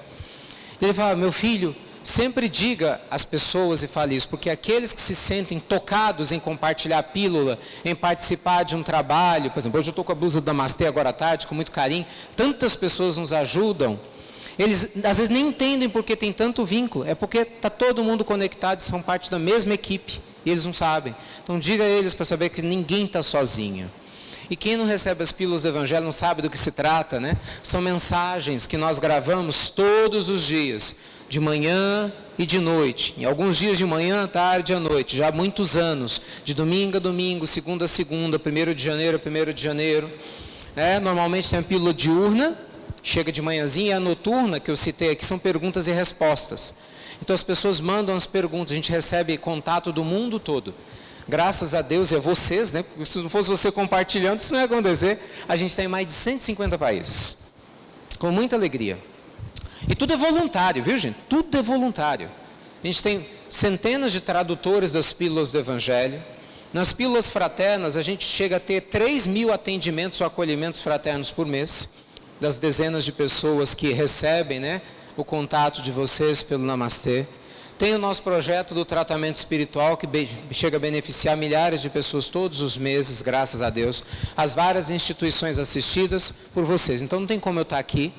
E ele falava, meu filho, sempre diga às pessoas e fale isso, porque aqueles que se sentem tocados em compartilhar a pílula, em participar de um trabalho, por exemplo, hoje eu estou com a blusa do Namastê agora à tarde, com muito carinho, tantas pessoas nos ajudam, eles às vezes nem entendem porque tem tanto vínculo, é porque está todo mundo conectado e são parte da mesma equipe, e eles não sabem. Então diga a eles para saber que ninguém está sozinho. E quem não recebe as pílulas do Evangelho não sabe do que se trata, né? São mensagens que nós gravamos todos os dias, de manhã e de noite. Em alguns dias de manhã, à tarde e à noite, já há muitos anos, de domingo a domingo, segunda a segunda, 1º de janeiro a 1º de janeiro. Normalmente tem a pílula diurna, chega de manhãzinha, e a noturna, que eu citei aqui, são perguntas e respostas. Então as pessoas mandam as perguntas, a gente recebe contato do mundo todo. Graças a Deus e a vocês, né? Se não fosse você compartilhando, isso não ia acontecer. A gente está em mais de 150 países. Com muita alegria. E tudo é voluntário, viu, gente? Tudo é voluntário. A gente tem centenas de tradutores das pílulas do Evangelho. Nas pílulas fraternas, a gente chega a ter 3.000 atendimentos ou acolhimentos fraternos por mês, das dezenas de pessoas que recebem, né, o contato de vocês pelo Namastê. Tem o nosso projeto do tratamento espiritual, que chega a beneficiar milhares de pessoas todos os meses, graças a Deus. As várias instituições assistidas por vocês. Então não tem como eu estar aqui,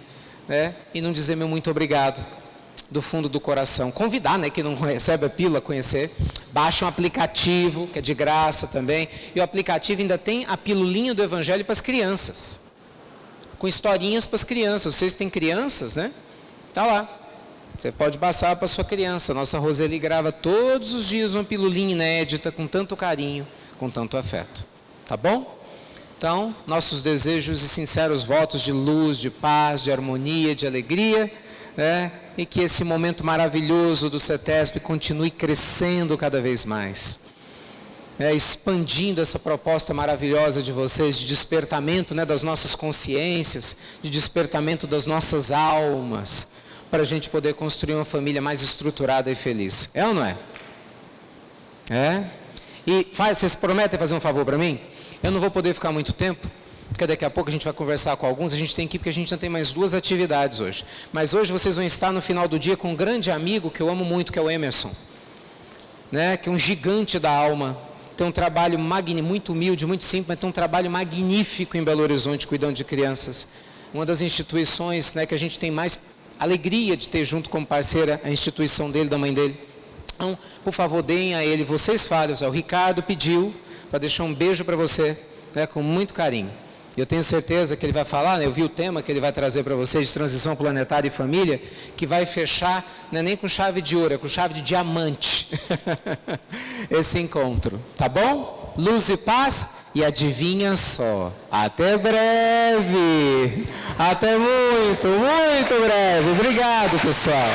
né, e não dizer meu muito obrigado do fundo do coração. Convidar, né, quem não recebe a pílula a conhecer. Baixa um aplicativo, que é de graça também. E o aplicativo ainda tem a pilulinha do Evangelho para as crianças. Com historinhas para as crianças. Vocês têm crianças, né? Está lá. Você pode passar para a sua criança. Nossa Roseli grava todos os dias uma pilulinha inédita, com tanto carinho, com tanto afeto. Tá bom? Então, nossos desejos e sinceros votos de luz, de paz, de harmonia, de alegria, né? E que esse momento maravilhoso do CETESP continue crescendo cada vez mais. Expandindo essa proposta maravilhosa de vocês, de despertamento, né, das nossas consciências, de despertamento das nossas almas, para a gente poder construir uma família mais estruturada e feliz. É ou não é? É? E vocês prometem fazer um favor para mim? Eu não vou poder ficar muito tempo, porque daqui a pouco a gente vai conversar com alguns, a gente tem que ir porque a gente já tem mais 2 atividades hoje. Mas hoje vocês vão estar no final do dia com um grande amigo que eu amo muito, que é o Emerson, né? Que é um gigante da alma, tem um trabalho muito humilde, muito simples, mas tem um trabalho magnífico em Belo Horizonte, cuidando de crianças. Uma das instituições, né, que a gente tem mais alegria de ter junto como parceira, a instituição dele, da mãe dele. Então, por favor, deem a ele, vocês falem, o Ricardo pediu para deixar um beijo para você, né, com muito carinho. Eu tenho certeza que ele vai falar, né, eu vi o tema que ele vai trazer para vocês, de transição planetária e família, que vai fechar, não é nem com chave de ouro, é com chave de diamante, esse encontro, tá bom? Luz e paz, e adivinha só, até breve, até muito, muito breve. Obrigado, pessoal.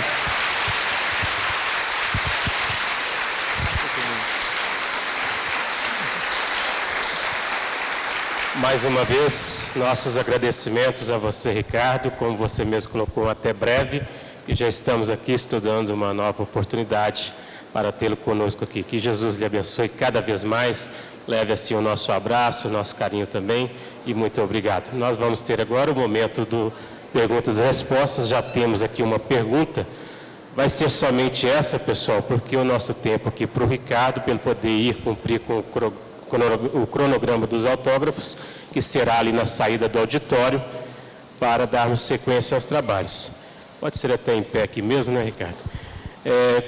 Mais uma vez, nossos agradecimentos a você, Ricardo, como você mesmo colocou, até breve, e já estamos aqui estudando uma nova oportunidade para tê-lo conosco aqui. Que Jesus lhe abençoe cada vez mais, leve assim o nosso abraço, o nosso carinho também, e muito obrigado. Nós vamos ter agora o momento do perguntas e respostas. Já temos aqui uma pergunta, vai ser somente essa, pessoal, porque o nosso tempo aqui para o Ricardo, para ele poder ir cumprir com o cronograma dos autógrafos, que será ali na saída do auditório, para darmos sequência aos trabalhos. Pode ser até em pé aqui mesmo, né, Ricardo?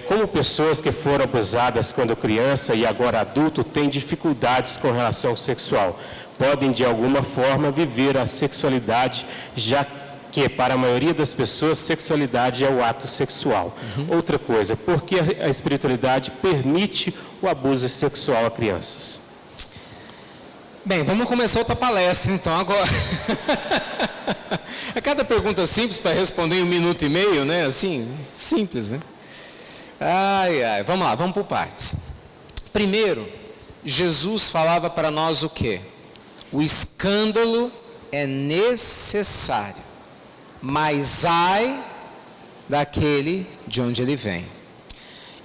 Como pessoas que foram abusadas quando criança e agora adulto têm dificuldades com relação sexual, podem de alguma forma viver a sexualidade, já que para a maioria das pessoas sexualidade é o ato sexual. Outra coisa, por que a espiritualidade permite o abuso sexual a crianças? Bem, vamos começar outra palestra então agora. É cada pergunta simples para responder em 1 minuto e meio, né? Assim, simples, né? Vamos lá, vamos por partes. Primeiro, Jesus falava para nós o quê? O escândalo é necessário, mas ai daquele de onde ele vem.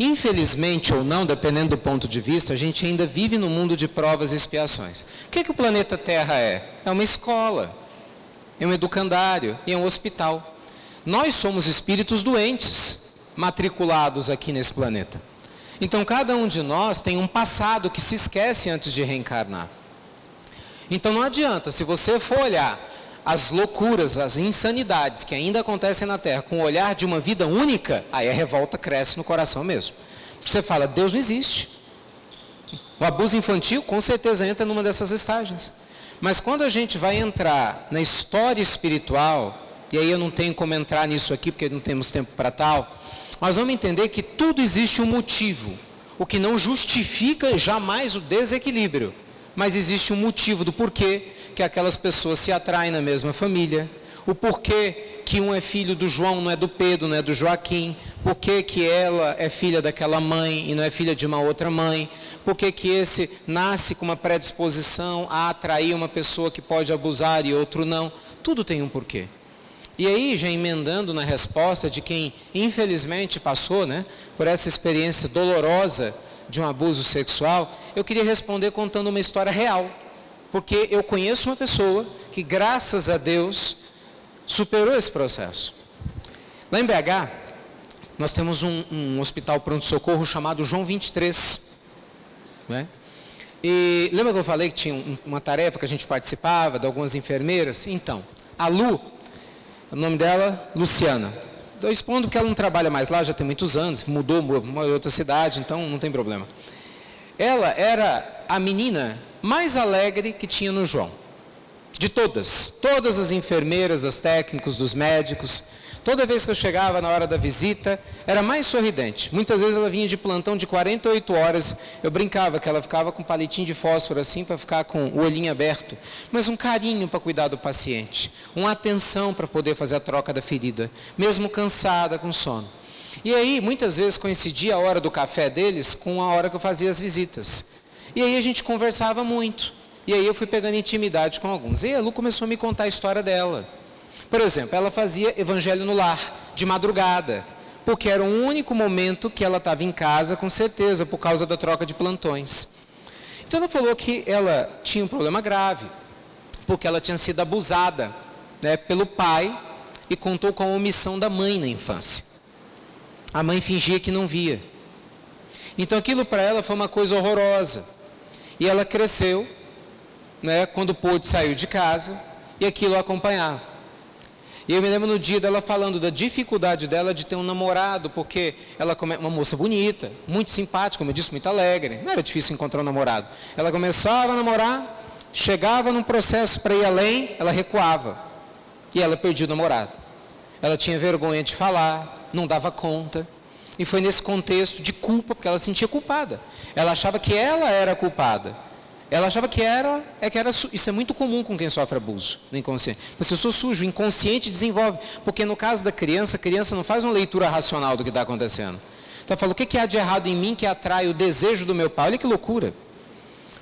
Infelizmente ou não, dependendo do ponto de vista, a gente ainda vive no mundo de provas e expiações. O que o planeta Terra é? É uma escola, é um educandário e é um hospital. Nós somos espíritos doentes, matriculados aqui nesse planeta. Então, cada um de nós tem um passado que se esquece antes de reencarnar. Então, não adianta, se você for olhar as loucuras, as insanidades que ainda acontecem na Terra com o olhar de uma vida única, aí a revolta cresce no coração mesmo. Você fala, Deus não existe. O abuso infantil com certeza entra numa dessas listagens. Mas quando a gente vai entrar na história espiritual, e aí eu não tenho como entrar nisso aqui porque não temos tempo para tal, nós vamos entender que tudo existe um motivo, o que não justifica jamais o desequilíbrio, mas existe um motivo do porquê que aquelas pessoas se atraem na mesma família, o porquê que um é filho do João, não é do Pedro, não é do Joaquim? Por que que ela é filha daquela mãe e não é filha de uma outra mãe? Por que que esse nasce com uma predisposição a atrair uma pessoa que pode abusar e outro não? Tudo tem um porquê. E aí, já emendando na resposta de quem infelizmente passou, né, por essa experiência dolorosa de um abuso sexual, eu queria responder contando uma história real. Porque eu conheço uma pessoa que, graças a Deus, superou esse processo. Lá em BH, nós temos um hospital pronto-socorro chamado João 23. Né? E lembra que eu falei que tinha uma tarefa que a gente participava, de algumas enfermeiras? Então, a Lu, o nome dela, Luciana. Estou expondo porque ela não trabalha mais lá, já tem muitos anos, mudou para uma outra cidade, então não tem problema. Ela era a menina mais alegre que tinha no João. De todas as enfermeiras, as técnicos, dos médicos. Toda vez que eu chegava na hora da visita, era mais sorridente. Muitas vezes ela vinha de plantão de 48 horas. Eu brincava que ela ficava com um palitinho de fósforo assim, para ficar com o olhinho aberto. Mas um carinho para cuidar do paciente. Uma atenção para poder fazer a troca da ferida. Mesmo cansada, com sono. E aí, muitas vezes coincidia a hora do café deles com a hora que eu fazia as visitas. E aí a gente conversava muito. E aí eu fui pegando intimidade com alguns. E a Lu começou a me contar a história dela. Por exemplo, ela fazia evangelho no lar, de madrugada, porque era o único momento que ela estava em casa, com certeza, por causa da troca de plantões. Então ela falou que ela tinha um problema grave, porque ela tinha sido abusada, né, pelo pai e contou com a omissão da mãe na infância. A mãe fingia que não via. Então aquilo para ela foi uma coisa horrorosa. E ela cresceu, né, quando pôde sair de casa, e aquilo a acompanhava. E eu me lembro no dia dela falando da dificuldade dela de ter um namorado, porque ela é uma moça bonita, muito simpática, como eu disse, muito alegre. Não era difícil encontrar um namorado. Ela começava a namorar, chegava num processo para ir além, ela recuava. E ela perdia o namorado. Ela tinha vergonha de falar, não dava conta. E foi nesse contexto de culpa, porque ela se sentia culpada. Ela achava que ela era culpada. Ela achava que era, isso é muito comum com quem sofre abuso no inconsciente. Mas eu sou sujo, o inconsciente desenvolve. Porque no caso da criança, a criança não faz uma leitura racional do que está acontecendo. Então ela fala, o que há de errado em mim que atrai o desejo do meu pai? Olha que loucura.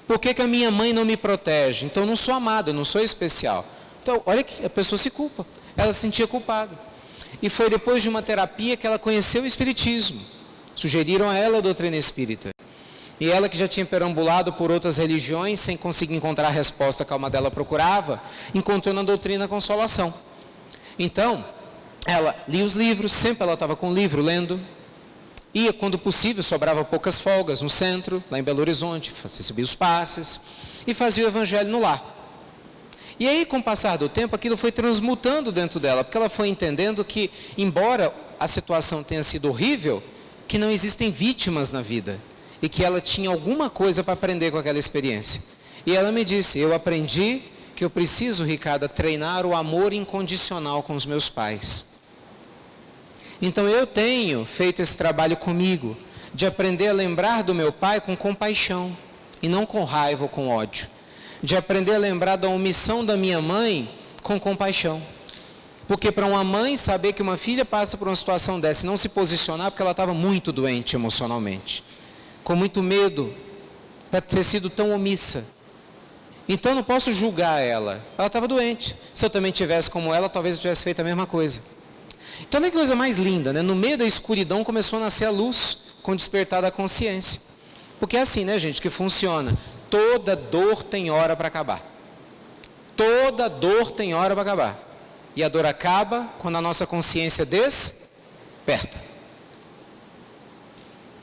Por que a minha mãe não me protege? Então eu não sou amada, eu não sou especial. Então olha que a pessoa se culpa. Ela se sentia culpada. E foi depois de uma terapia que ela conheceu o Espiritismo. Sugeriram a ela a doutrina espírita. E ela, que já tinha perambulado por outras religiões, sem conseguir encontrar a resposta que a alma dela procurava, encontrou na doutrina a consolação. Então, ela lia os livros, sempre ela estava com o livro lendo. Ia, quando possível, sobrava poucas folgas no centro, lá em Belo Horizonte, recebia os passes, e fazia o evangelho no lar. E aí, com o passar do tempo, aquilo foi transmutando dentro dela, porque ela foi entendendo que, embora a situação tenha sido horrível, que não existem vítimas na vida. E que ela tinha alguma coisa para aprender com aquela experiência. E ela me disse, eu aprendi que eu preciso, Ricardo, treinar o amor incondicional com os meus pais. Então eu tenho feito esse trabalho comigo, de aprender a lembrar do meu pai com compaixão, e não com raiva ou com ódio. De aprender a lembrar da omissão da minha mãe com compaixão. Porque para uma mãe saber que uma filha passa por uma situação dessa e não se posicionar, porque ela estava muito doente emocionalmente. Com muito medo, para ter sido tão omissa. Então eu não posso julgar ela. Ela estava doente. Se eu também tivesse como ela, talvez eu tivesse feito a mesma coisa. Então olha que coisa mais linda, né? No meio da escuridão começou a nascer a luz, com o despertar da consciência. Porque é assim, né, gente, que funciona. Toda dor tem hora para acabar. Toda dor tem hora para acabar. E a dor acaba quando a nossa consciência desperta.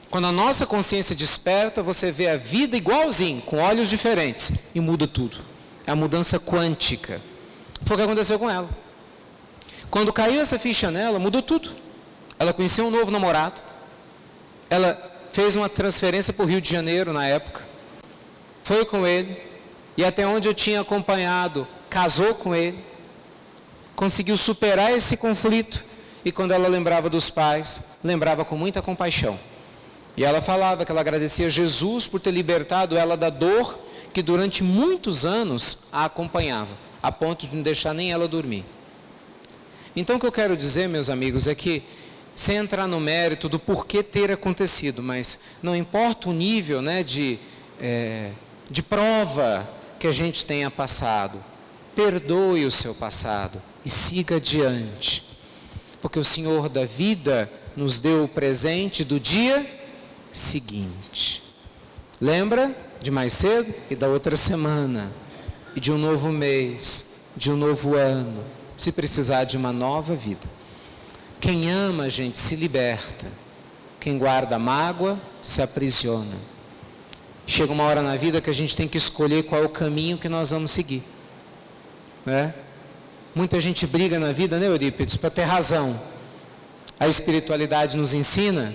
Quando a nossa consciência desperta, você vê a vida igualzinho, com olhos diferentes, e muda tudo. É a mudança quântica. Foi o que aconteceu com ela. Quando caiu essa ficha nela, mudou tudo. Ela conheceu um novo namorado. Ela fez uma transferência para o Rio de Janeiro, na época. Foi com ele. E até onde eu tinha acompanhado, casou com ele. Conseguiu superar esse conflito. E quando ela lembrava dos pais, lembrava com muita compaixão. E ela falava que ela agradecia a Jesus por ter libertado ela da dor que durante muitos anos a acompanhava, a ponto de não deixar nem ela dormir. Então o que eu quero dizer, meus amigos, é que, sem entrar no mérito do porquê ter acontecido, mas não importa o nível, né, de prova que a gente tenha passado, perdoe o seu passado e siga adiante, porque o Senhor da vida nos deu o presente do dia seguinte. Lembra de mais cedo e da outra semana, e de um novo mês, de um novo ano, se precisar de uma nova vida. Quem ama, gente, se liberta. Quem guarda mágoa, se aprisiona. Chega uma hora na vida que a gente tem que escolher qual é o caminho que nós vamos seguir. Né? Muita gente briga na vida, né, Eurípides, para ter razão. A espiritualidade nos ensina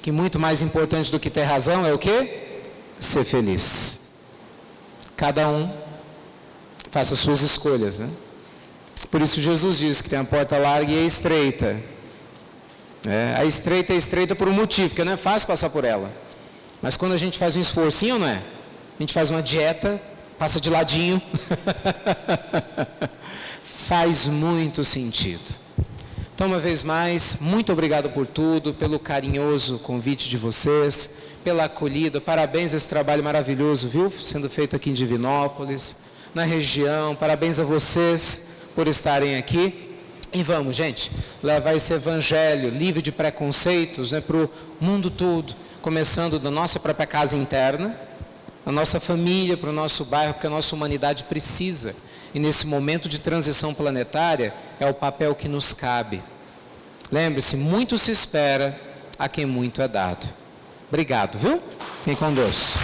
que muito mais importante do que ter razão é o quê? Ser feliz. Cada um faça suas escolhas, né? Por isso Jesus diz que tem a porta larga e a estreita. A estreita é estreita por um motivo, porque não é fácil passar por ela. Mas quando a gente faz um esforcinho, não é? A gente faz uma dieta, passa de ladinho. Faz muito sentido. Então, uma vez mais, muito obrigado por tudo, pelo carinhoso convite de vocês, pela acolhida. Parabéns a esse trabalho maravilhoso, viu? Sendo feito aqui em Divinópolis, na região. Parabéns a vocês por estarem aqui. E vamos, gente, levar esse evangelho livre de preconceitos, né, para o mundo todo, começando da nossa própria casa interna, a nossa família, para o nosso bairro, porque a nossa humanidade precisa. E nesse momento de transição planetária, é o papel que nos cabe. Lembre-se, muito se espera a quem muito é dado. Obrigado, viu? Fiquem com Deus.